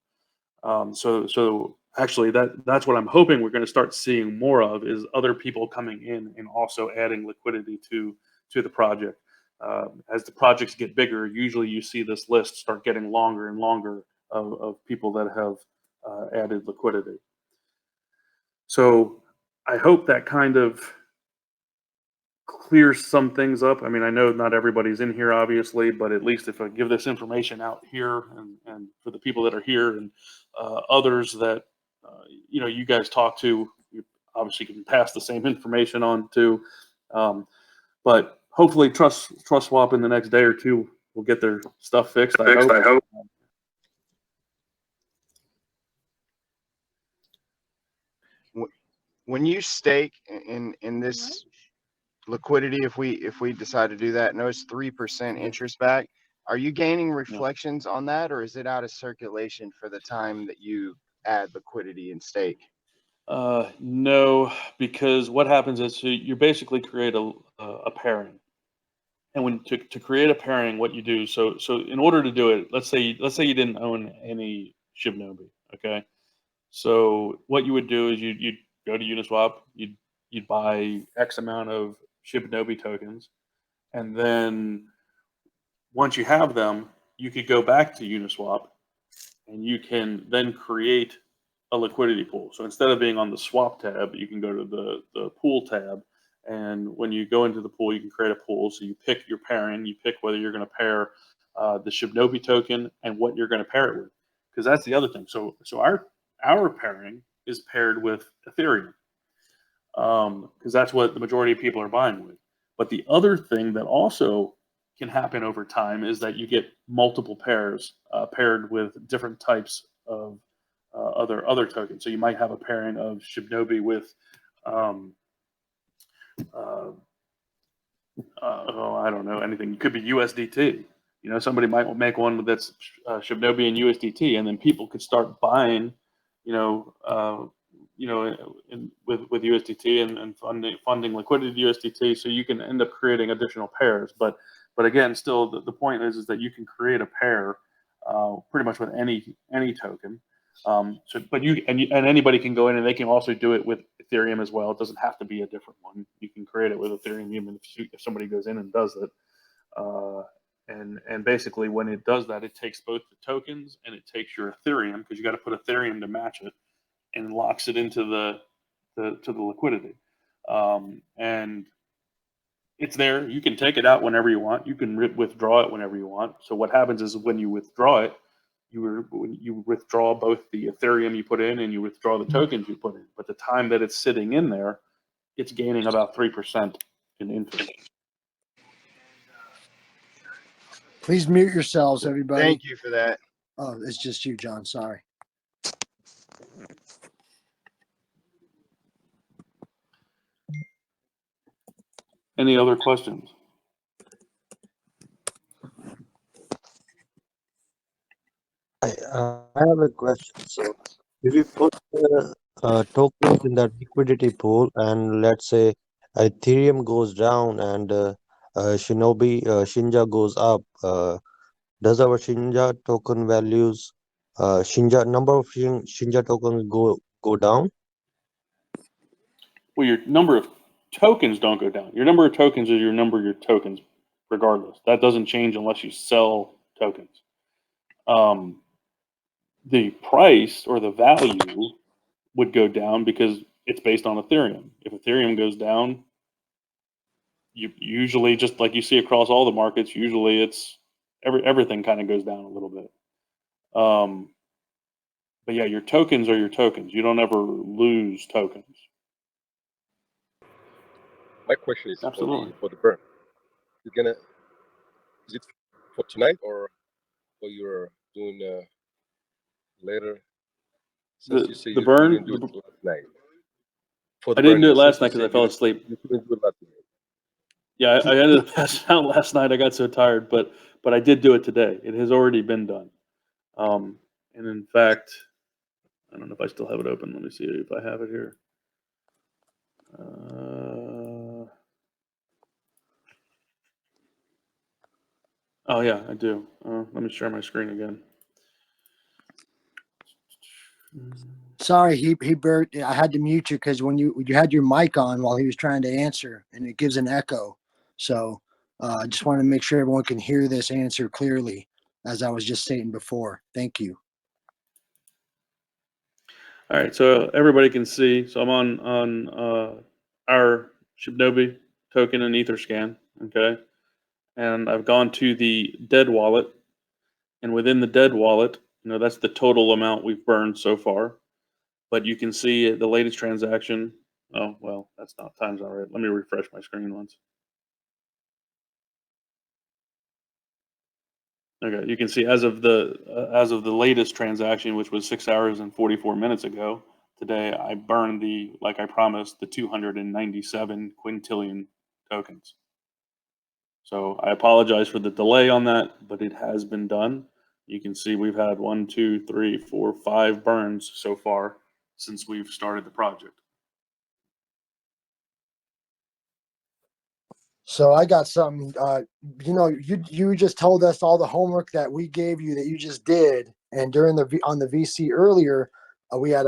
So actually that's what I'm hoping we're going to start seeing more of, is other people coming in and also adding liquidity to the project. As the projects get bigger, usually you see this list start getting longer and longer of people that have added liquidity. So I hope that kind of clears some things up. I mean, I know not everybody's in here, obviously, but at least if I give this information out here, and for the people that are here and others that you know, you guys talk to, you obviously can pass the same information on to. But hopefully, Trust Swap in the next day or two will get their stuff fixed. I hope. When you stake in this liquidity, if we decide to do that, and it's 3% interest back, are you gaining reflections on that, or is it out of circulation for the time that you add liquidity and stake? No, because what happens is you basically create a pairing, and when to create a pairing, what you do, so in order to do it, let's say you didn't own any Shibnobi, okay? So what you would do is you'd go to Uniswap, you'd buy X amount of Shibnobi tokens, and then once you have them, you could go back to Uniswap, and you can then create a liquidity pool. So instead of being on the swap tab, you can go to the pool tab, and when you go into the pool, you can create a pool. So you pick your pairing, you pick whether you're going to pair the Shibnobi token and what you're going to pair it with, because that's the other thing. So our pairing is paired with Ethereum, because that's what the majority of people are buying with. But the other thing that also can happen over time is that you get multiple pairs paired with different types of other tokens. So you might have a pairing of Shibnobi with I don't know, anything. It could be USDT. You know, somebody might make one that's Shibnobi and USDT, and then people could start buying, with USDT and funding liquidity USDT. So you can end up creating additional pairs. But again, still the point is that you can create a pair pretty much with any token. But anybody can go in, and they can also do it with Ethereum as well. It doesn't have to be a different one. You can create it with Ethereum even if somebody goes in and does it. And basically, when it does that, it takes both the tokens and it takes your Ethereum, because you got to put Ethereum to match it, and locks it into the liquidity. And it's there. You can take it out whenever you want. You can withdraw it whenever you want. So what happens is when you withdraw it, you withdraw both the Ethereum you put in and you withdraw the tokens you put in. But the time that it's sitting in there, it's gaining about 3% in interest. Please mute yourselves, everybody. Thank you for that. Oh, it's just you, John. Sorry. Any other questions? I have a question. So, if we put tokens in that liquidity pool, and let's say Ethereum goes down and Shinja goes up, does our Shinja token values, number of Shinja tokens go down? Well, your number of tokens don't go down. Your number of tokens is your number of your tokens, regardless. That doesn't change unless you sell tokens. The price or the value would go down because it's based on Ethereum. If Ethereum goes down, you usually, just like you see across all the markets, usually it's everything kind of goes down a little bit. But yeah, your tokens are your tokens. You don't ever lose tokens. My question is Absolutely. for the burn. Is it for tonight or for you're doing later? Since you say The you burn, didn't do it last night. for the I didn't do it burning. last Since night you because I said fell you asleep. didn't do it last night. Yeah, I ended up passing out last night. I got so tired, but I did do it today. It has already been done. And in fact, I don't know if I still have it open. Let me see if I have it here. Oh yeah, I do. Let me share my screen again. Sorry, Bert, I had to mute you because when you had your mic on while he was trying to answer, and it gives an echo. So I just wanted to make sure everyone can hear this answer clearly, as I was just saying before. Thank you. All right, so everybody can see. So I'm on our Shibnobi token and Etherscan, okay? And I've gone to the dead wallet, and within the dead wallet, that's the total amount we've burned so far. But you can see the latest transaction. Oh, well, that's not time's not right. Let me refresh my screen once. Okay, you can see as of the latest transaction, which was 6 hours and 44 minutes ago, today I burned like I promised, the 297 quintillion tokens. So I apologize for the delay on that, but it has been done. You can see we've had 1, 2, 3, 4, 5 burns so far since we've started the project. So I got some. You just told us all the homework that we gave you that you just did, and during on the VC earlier, we had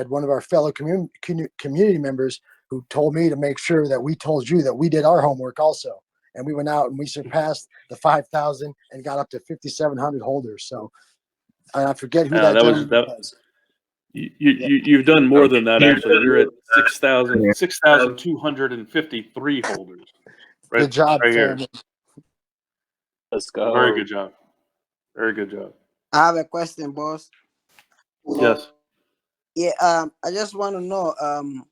one of our fellow community members who told me to make sure that we told you that we did our homework also, and we went out and we surpassed the 5,000 and got up to 5,700 holders. So I forget who that gentleman was. You've done more than that, actually. You're at 6,253 holders. Right, Good job, right here. family. Let's go. Very good job. Very good job. I have a question, boss. Yes. Yeah, I just want to know,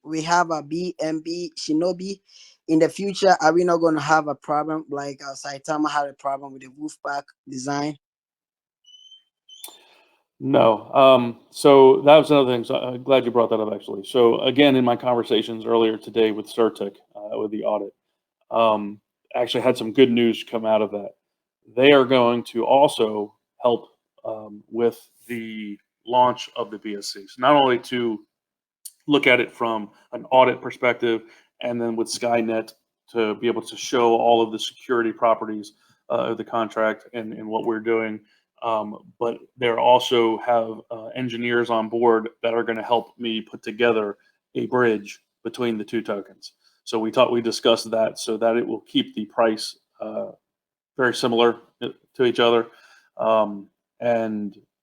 we have a BNB Shinobi. In the future, are we not going to have a problem like Saitama had a problem with the Wolfpack design? No. So that was another thing. So I'm glad you brought that up, actually. So again, in my conversations earlier today with Certik, with the audit, actually had some good news come out of that. They are going to also help with the launch of the BSC. So not only to look at it from an audit perspective, and then with Skynet to be able to show all of the security properties of the contract and what we're doing. But they also have engineers on board that are going to help me put together a bridge between the two tokens. So we discussed that so that it will keep the price very similar to each other. And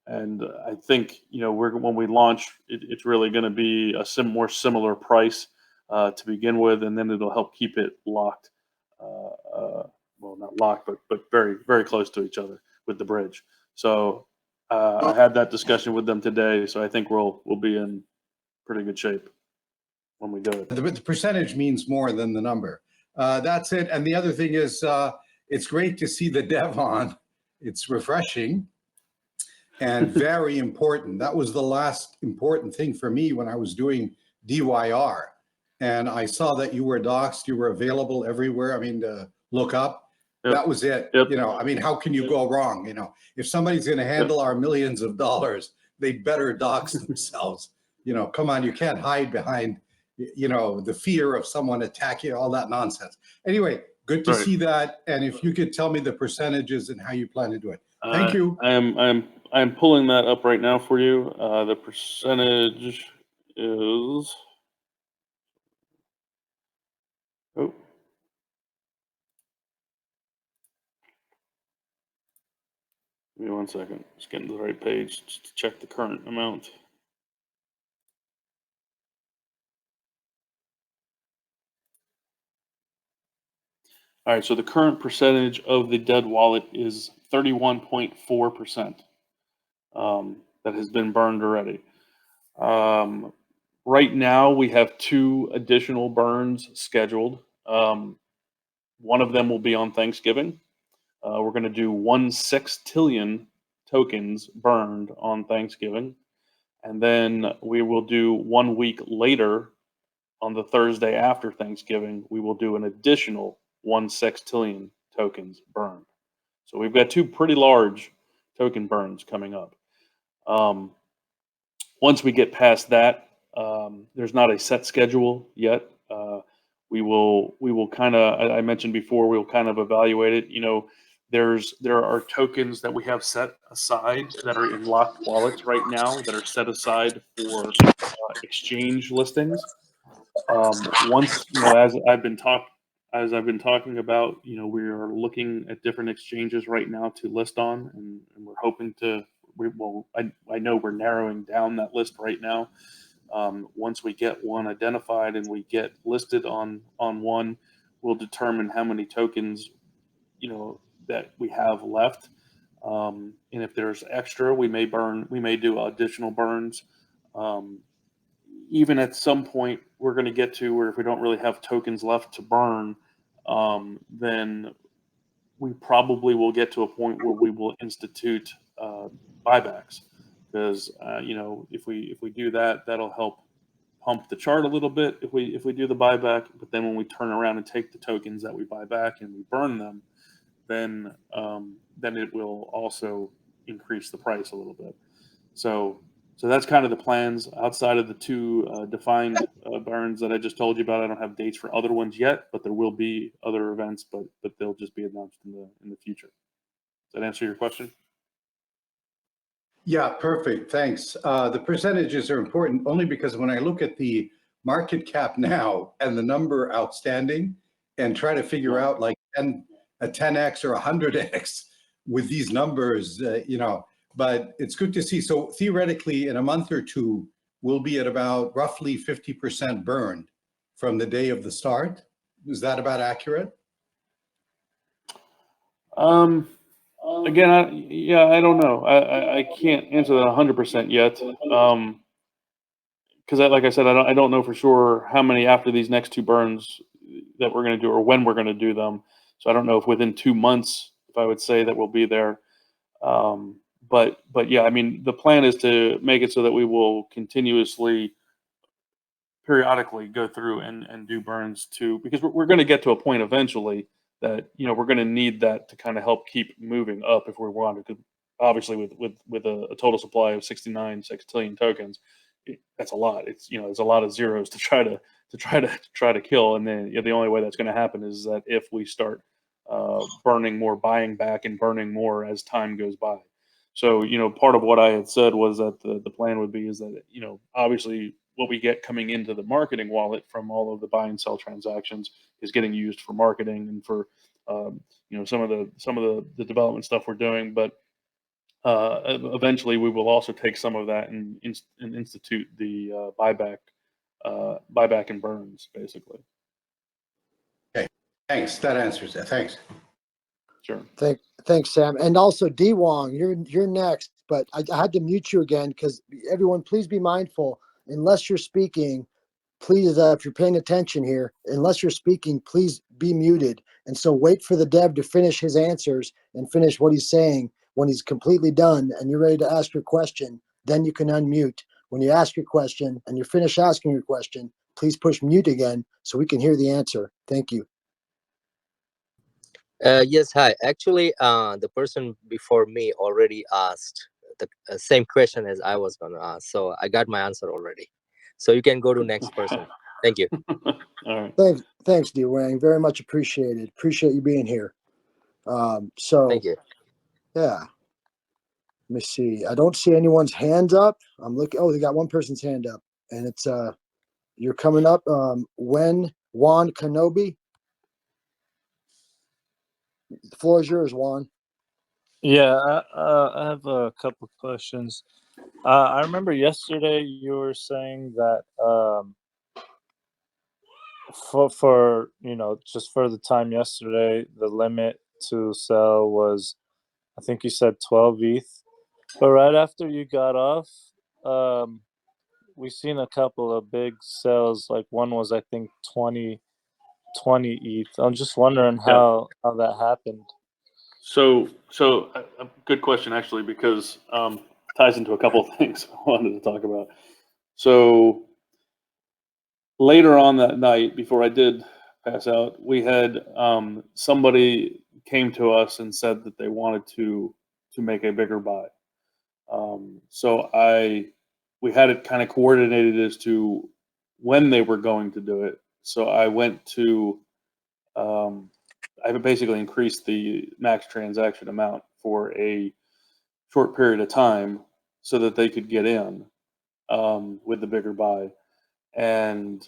I think when we launch, it's really going to be a more similar price to begin with, and then it'll help keep it locked. Well, not locked, but very, very close to each other with the bridge. So I had that discussion with them today, so I think we'll be in pretty good shape when we do it. The percentage means more than the number. That's it. And the other thing is, it's great to see the dev on. It's refreshing and very important. That was the last important thing for me when I was doing DYR. And I saw that you were doxed, you were available everywhere. I mean, to look up. Yep. That was it. Yep. I mean, how can you go wrong? If somebody's going to handle our millions of dollars, they better dox themselves. Come on, you can't hide behind, the fear of someone attacking, all that nonsense. Anyway, good to see that. And if you could tell me the percentages and how you plan to do it. Thank you. I'm pulling that up right now for you. The percentage is. Oh. Give me 1 second. Just getting to the right page just to check the current amount. All right, so the current percentage of the dead wallet is 31.4% that has been burned already. Right now, we have 2 additional burns scheduled. One of them will be on Thanksgiving. We're going to do 1 sextillion tokens burned on Thanksgiving. And then we will do 1 week later on the Thursday after Thanksgiving, we will do an additional 1 sextillion tokens burned. So we've got 2 pretty large token burns coming up. Once we get past that, there's not a set schedule yet. We will kind of, I mentioned before, we'll kind of evaluate it. You know, there are tokens that we have set aside that are in locked wallets right now that are set aside for exchange listings. Once, you know, as I've been talking about, you know, we are looking at different exchanges right now to list on, and we're hoping to. I know we're narrowing down that list right now. Once we get one identified and we get listed on one, we'll determine how many tokens, you know, that we have left. And if there's extra, we may do additional burns. Even at some point, we're going to get to where if we don't really have tokens left to burn, then we probably will get to a point where we will institute buybacks, because you know, if we do that, that'll help pump the chart a little bit if we do the buyback. But then when we turn around and take the tokens that we buy back and we burn them, then it will also increase the price a little bit. So that's kind of the plans outside of the 2 defined burns that I just told you about. I don't have dates for other ones yet, but there will be other events, but they'll just be announced in the future. Does that answer your question? Yeah, perfect. Thanks. The percentages are important only because when I look at the market cap now and the number outstanding and try to figure out like a 10x or a 100x with these numbers, you know, but it's good to see. So theoretically, in a month or 2, we'll be at about roughly 50% burned from the day of the start. Is that about accurate? Again, I don't know. I can't answer that 100% yet. Because like I said, I don't know for sure how many after these next 2 burns that we're going to do or when we're going to do them. So I don't know if within 2 months, if I would say that we'll be there. But yeah, I mean, the plan is to make it so that we will continuously, periodically go through and do burns too, because we're going to get to a point eventually that, you know, we're going to need that to kind of help keep moving up if we want to. Obviously, with a total supply of 69 sextillion tokens, that's a lot. It's, you know, there's a lot of zeros to try to kill, and then, you know, the only way that's going to happen is that if we start burning more, buying back and burning more as time goes by. So, you know, part of what I had said was that the plan would be is that, you know, obviously what we get coming into the marketing wallet from all of the buy and sell transactions is getting used for marketing and for you know, some of the development stuff we're doing. But eventually we will also take some of that and institute the buyback and burns, basically. Okay, thanks. That answers it. Thanks. Sure. Thanks, Sam. And also, D Wong, you're next, but I had to mute you again because everyone, please be mindful. Unless you're speaking, please, if you're paying attention here, unless you're speaking, please be muted. And so wait for the dev to finish his answers and finish what he's saying. When he's completely done and you're ready to ask your question, then you can unmute. When you ask your question and you're finished asking your question, please push mute again so we can hear the answer. Thank you. Yes, hi. Actually, the person before me already asked the same question as I was going to ask. So I got my answer already. So you can go to next person. Thank you. All right. Thanks, D Wang. Very much appreciated. Appreciate you being here. So Thank you. Yeah. Let me see. I don't see anyone's hands up. I'm looking. Oh, they got one person's hand up, and it's you're coming up. Juan Kenobi. The floor is yours, Juan. Yeah, I have a couple of questions. I remember yesterday you were saying that for you know, just for the time yesterday, the limit to sell was, I think you said 12 ETH. But right after you got off, we've seen a couple of big sales. Like one was, I think, 20 ETH. I'm just wondering how that happened. So a good question, actually, because ties into a couple of things I wanted to talk about. So later on that night, before I did pass out, we had somebody came to us and said that they wanted to make a bigger buy. So we had it kind of coordinated as to when they were going to do it. So I went to I basically increased the max transaction amount for a short period of time so that they could get in with the bigger buy. And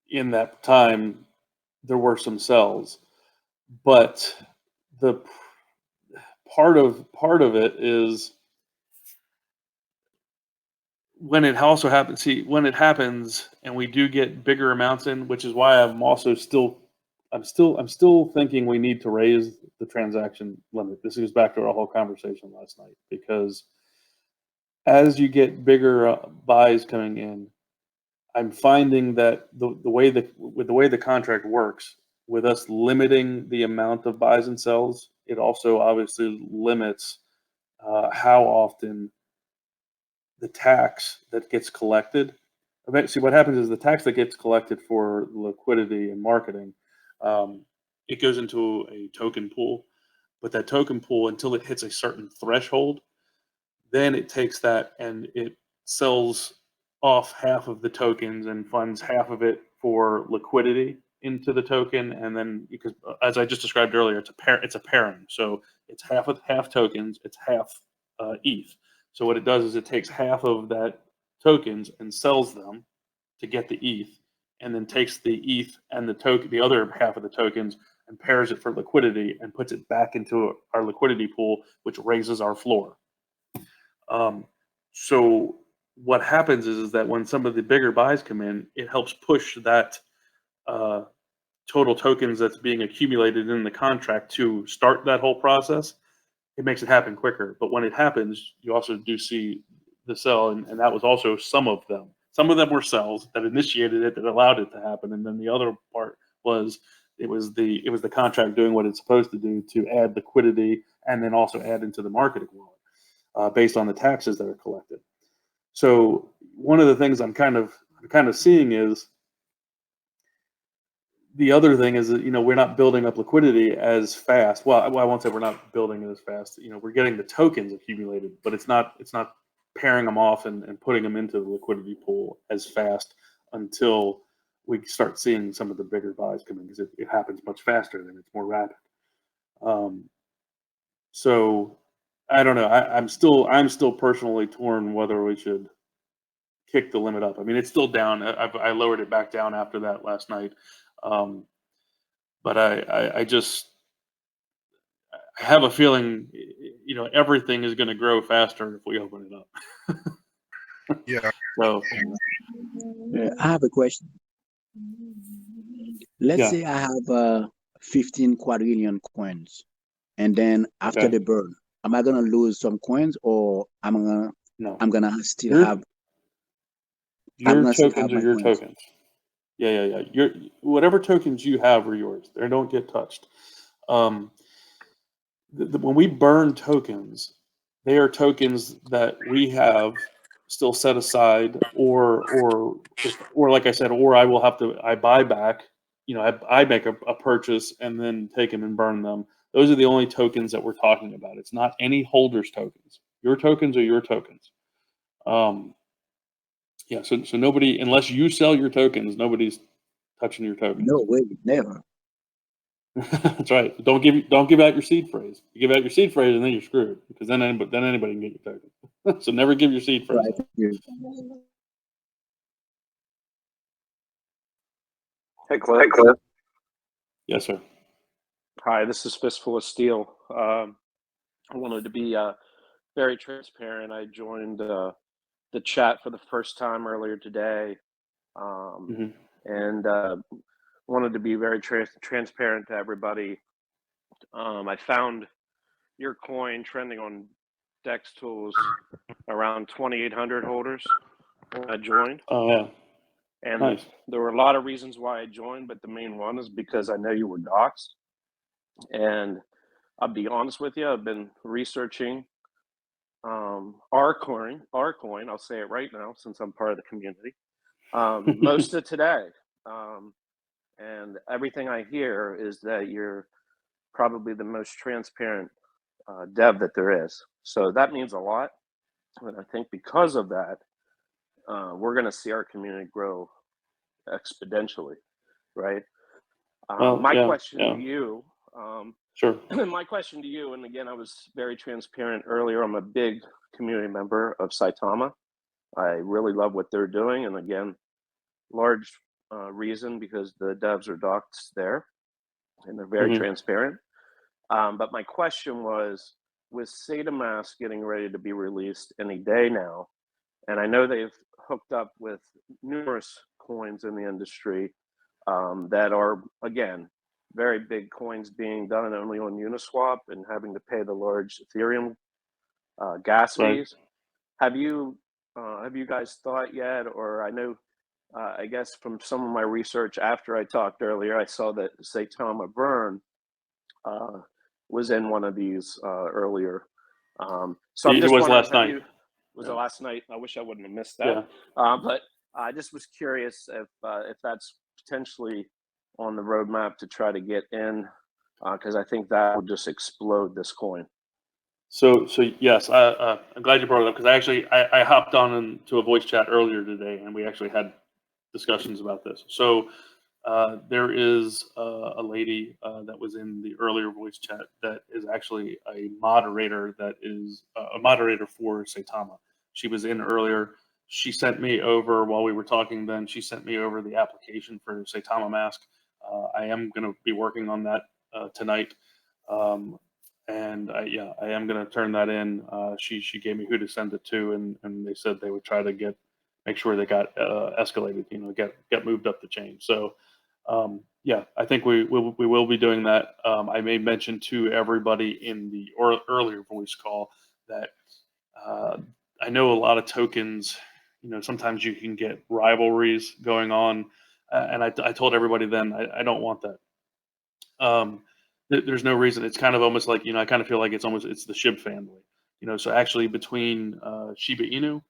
in that time, there were some sells, but the part of it is when it also happens. See, when it happens, and we do get bigger amounts in, which is why I'm still thinking we need to raise the transaction limit. This goes back to our whole conversation last night, because as you get bigger buys coming in, I'm finding that with the way the contract works, with us limiting the amount of buys and sells, it also obviously limits how often the tax that gets collected. See, what happens is the tax that gets collected for liquidity and marketing, it goes into a token pool, but that token pool, until it hits a certain threshold, then it takes that and it sells off half of the tokens and funds half of it for liquidity into the token. And then, because as I just described earlier, it's a pairing. So it's half tokens, it's half ETH. So what it does is it takes half of that tokens and sells them to get the ETH, and then takes the ETH and the other half of the tokens and pairs it for liquidity and puts it back into our liquidity pool, which raises our floor. So what happens is that when some of the bigger buys come in, it helps push that total tokens that's being accumulated in the contract to start that whole process. It makes it happen quicker. But when it happens, you also do see the sell, and that was also some of them. Some of them were sells that initiated it, that allowed it to happen, and then the other part was it was the contract doing what it's supposed to do to add liquidity and then also add into the marketing wallet based on the taxes that are collected. So one of the things I'm kind of seeing is, the other thing is that, we're not building up liquidity as fast. Well, I won't say we're not building it as fast. We're getting the tokens accumulated, but it's not pairing them off and putting them into the liquidity pool as fast until we start seeing some of the bigger buys come in, because it happens much faster and it's more rapid. So I don't know. I'm still personally torn whether we should kick the limit up. I mean, it's still down. I lowered it back down after that last night. But I have a feeling, everything is going to grow faster if we open it up. Yeah. So I have a question. Let's say I have 15 quadrillion coins, and then after the burn, am I gonna lose some coins, or I'm gonna still have? Your tokens are your tokens. Yeah. Whatever tokens you have are yours. They don't get touched. When we burn tokens, they are tokens that we have still set aside, or like I said, or I buy back. I make a purchase and then take them and burn them. Those are the only tokens that we're talking about. It's not any holders' tokens. Your tokens are your tokens. Yeah, so nobody, unless you sell your tokens, nobody's touching your tokens. No way, never. That's right. Don't give out your seed phrase. You give out your seed phrase, and then you're screwed, because then anybody can get your token. So never give your seed phrase. Right. Hey, Cliff. Yes, sir. Hi, this is Fistful of Steel. I wanted to be very transparent. I joined the chat for the first time earlier today, and wanted to be very transparent to everybody. I found your coin trending on Dex Tools around 2,800 holders when I joined. Oh, yeah. And nice. there were a lot of reasons why I joined, but the main one is because I know you were doxxed. And I'll be honest with you, I've been researching our coin. I'll say it right now, since I'm part of the community. most of today. And everything I hear is that you're probably the most transparent dev that there is. So that means a lot. And I think because of that, we're going to see our community grow exponentially, right? My question to you, sure. my question to you, and again, I was very transparent earlier. I'm a big community member of Saitama. I really love what they're doing, and again, large reason because the devs are docs there, and they're very transparent. But my question was, with Saitamask getting ready to be released any day now, and I know they've hooked up with numerous coins in the industry that are, again, very big coins being done only on Uniswap and having to pay the large Ethereum gas fees. Have you guys thought yet, or I know, I guess from some of my research after I talked earlier, I saw that Saitama Vern was in one of these earlier. So I'm just was wondering, last night. Was it last night? I wish I wouldn't have missed that. But I just was curious if that's potentially on the roadmap to try to get in, because I think that would just explode this coin. So yes, I'm glad you brought it up, because I hopped on into a voice chat earlier today, and we actually had discussions about this. So there is a lady that was in the earlier voice chat that is actually a moderator, that is a moderator for Saitama. She was in earlier. She sent me over, while we were talking then, she sent me over the application for Saitamask. I am going to be working on that tonight. And I am going to turn that in. She gave me who to send it to, and they said they would try to make sure they got escalated, get moved up the chain. So I think we will be doing that. I may mention to everybody in the earlier voice call that I know a lot of tokens, sometimes you can get rivalries going on, and I told everybody then I don't want that. There's no reason. It's kind of almost like, I kind of feel like it's the Shib family, so actually between Shiba Inu,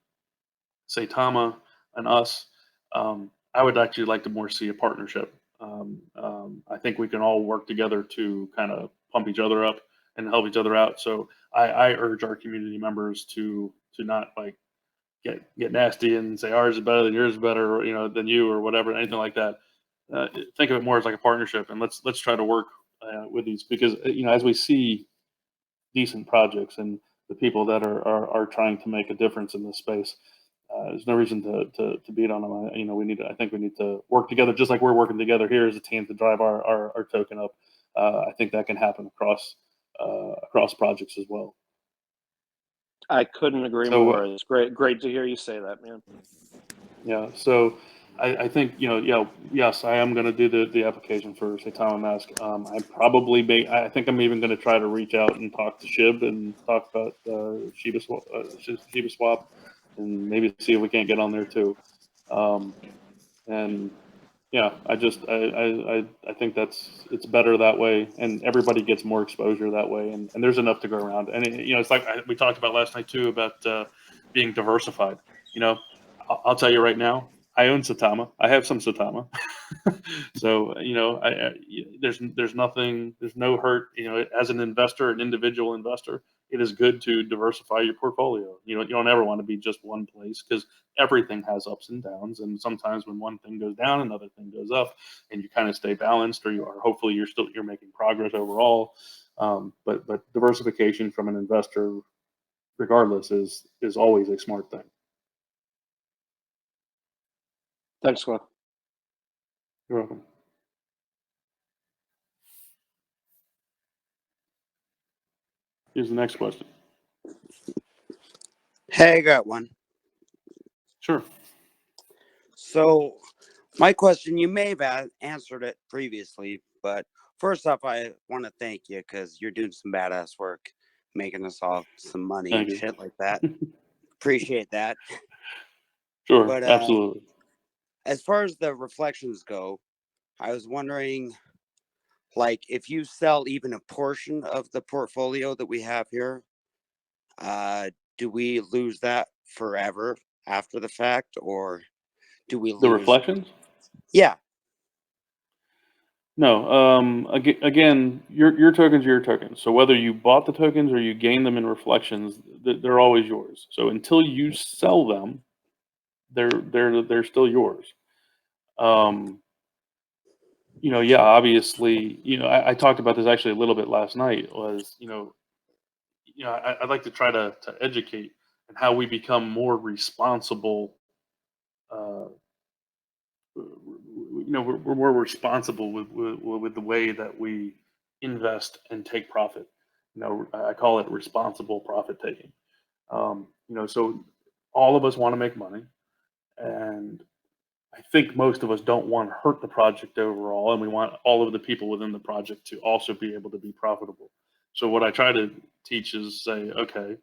Saitama, and us, I would actually like to more see a partnership. I think we can all work together to kind of pump each other up and help each other out. So I urge our community members to not like get nasty and say ours is better than yours is better, than you, or whatever, anything like that. Think of it more as like a partnership, and let's try to work with these, because as we see decent projects and the people that are trying to make a difference in this space, there's no reason to beat on them. I think we need to work together, just like we're working together here as a team to drive our token up. I think that can happen across projects as well. I couldn't agree more. It's great to hear you say that, man. Yeah. So I think, yes, I am going to do the application for Saitamask. I think I'm even going to try to reach out and talk to Shib and talk about Shiba Swap, and maybe see if we can't get on there too. And yeah, I think it's better that way, and everybody gets more exposure that way, and there's enough to go around. And it's like we talked about last night too, about being diversified. I'll tell you right now, I own Saitama. I have some Saitama. So, there's nothing, there's no hurt, as an investor, an individual investor, it is good to diversify your portfolio. You don't ever want to be just one place, because everything has ups and downs. And sometimes when one thing goes down, another thing goes up, and you kind of stay balanced, or hopefully you're making progress overall. But diversification from an investor, regardless, is always a smart thing. Thanks, Will. You're welcome. Here's the next question. Hey, I got one. Sure. So my question, you may have answered it previously, but first off, I want to thank you, because you're doing some badass work, making us all some money and shit like that. Appreciate that. Sure, but, absolutely. As far as the reflections go, I was wondering, like, if you sell even a portion of the portfolio that we have here, do we lose that forever after the fact, or do we lose? The reflections? Yeah. No. Again, your tokens are your tokens. So whether you bought the tokens or you gain them in reflections, they're always yours. So until you sell them, they're still yours. Yeah, obviously, I talked about this actually a little bit last night. I'd like to try to educate and how we become more responsible. We're more responsible with the way that we invest and take profit. I call it responsible profit taking. So all of us want to make money, and I think most of us don't want to hurt the project overall, and we want all of the people within the project to also be able to be profitable. So what I try to teach is say, okay,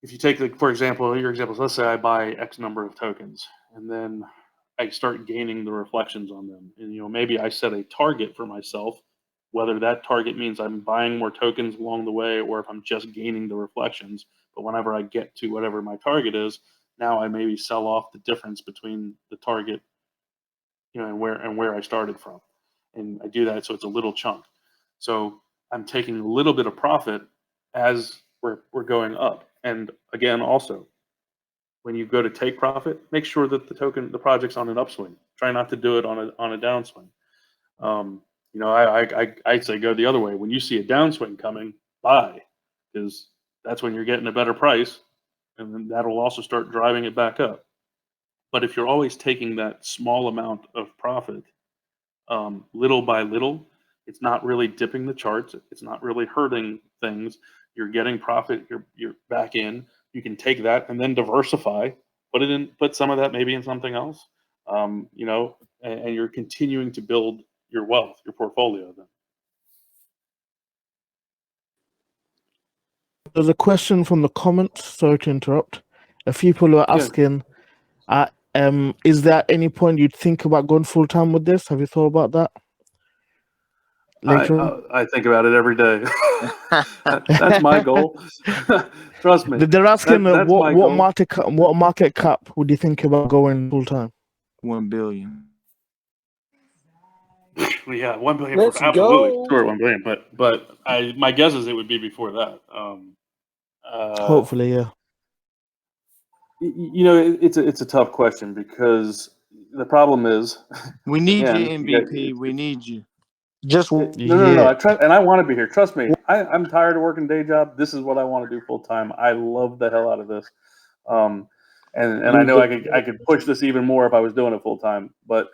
if you take for example, your examples, let's say I buy X number of tokens, and then I start gaining the reflections on them. And, maybe I set a target for myself, whether that target means I'm buying more tokens along the way, or if I'm just gaining the reflections. But whenever I get to whatever my target is, now I maybe sell off the difference between the target, and where I started from. And I do that so it's a little chunk. So I'm taking a little bit of profit as we're going up. And again, also, when you go to take profit, make sure that the project's on an upswing. Try not to do it on a downswing. I'd say go the other way. When you see a downswing coming, buy, because that's when you're getting a better price, and then that'll also start driving it back up. But if you're always taking that small amount of profit, little by little, it's not really dipping the charts. It's not really hurting things. You're getting profit. You're back in. You can take that and then diversify. Put some of that maybe in something else. And you're continuing to build your wealth, your portfolio. Then There's a question from the comments. Sorry to interrupt. A few people are asking, is there at any point you'd think about going full time with this? Have you thought about that? Later on? I think about it every day. That's my goal. Trust me. They're asking what market market cap would you think about going full time? 1 billion. Yeah, 1 billion. Let's Absolutely, go. sure, 1 billion. But my guess is it would be before that. Hopefully, yeah. It's a tough question because the problem is We need again, you, MVP. We need you. Just No. And I want to be here. Trust me. I'm tired of working day job. This is what I want to do full time. I love the hell out of this. And I know I could push this even more if I was doing it full time. But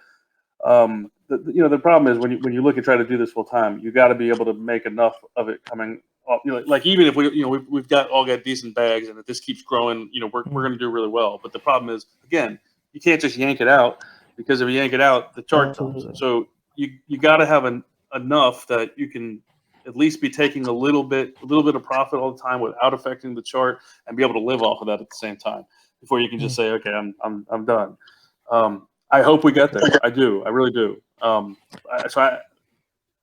the problem is when you look at try to do this full time, you got to be able to make enough of it coming up. Like even if we've all got decent bags, and if this keeps growing, we're going to do really well. But the problem is, again, you can't just yank it out, because if you yank it out, the chart dumps. So you got to have enough that you can at least be taking a little bit of profit all the time without affecting the chart, and be able to live off of that at the same time before you can just say, okay, I'm done. I hope we get there. I do. I really do. So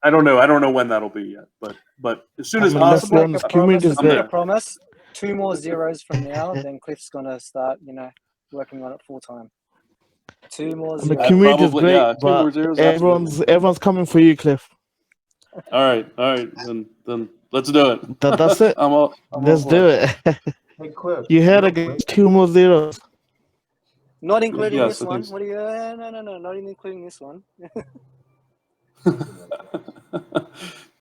I don't know. I don't know when that'll be yet, but as soon as possible, I'm gonna there. promise 2 more zeros from now, then Cliff's gonna start, working on it full time. 2 more zeros. The community is great, yeah, 2 more but zeros, everyone's coming for you, Cliff. All right. Then let's do it. That's it. Let's do it. Hey, Cliff. You heard it. 2 more zeros. Not including Yes, this one. What do you? No, not even including this one.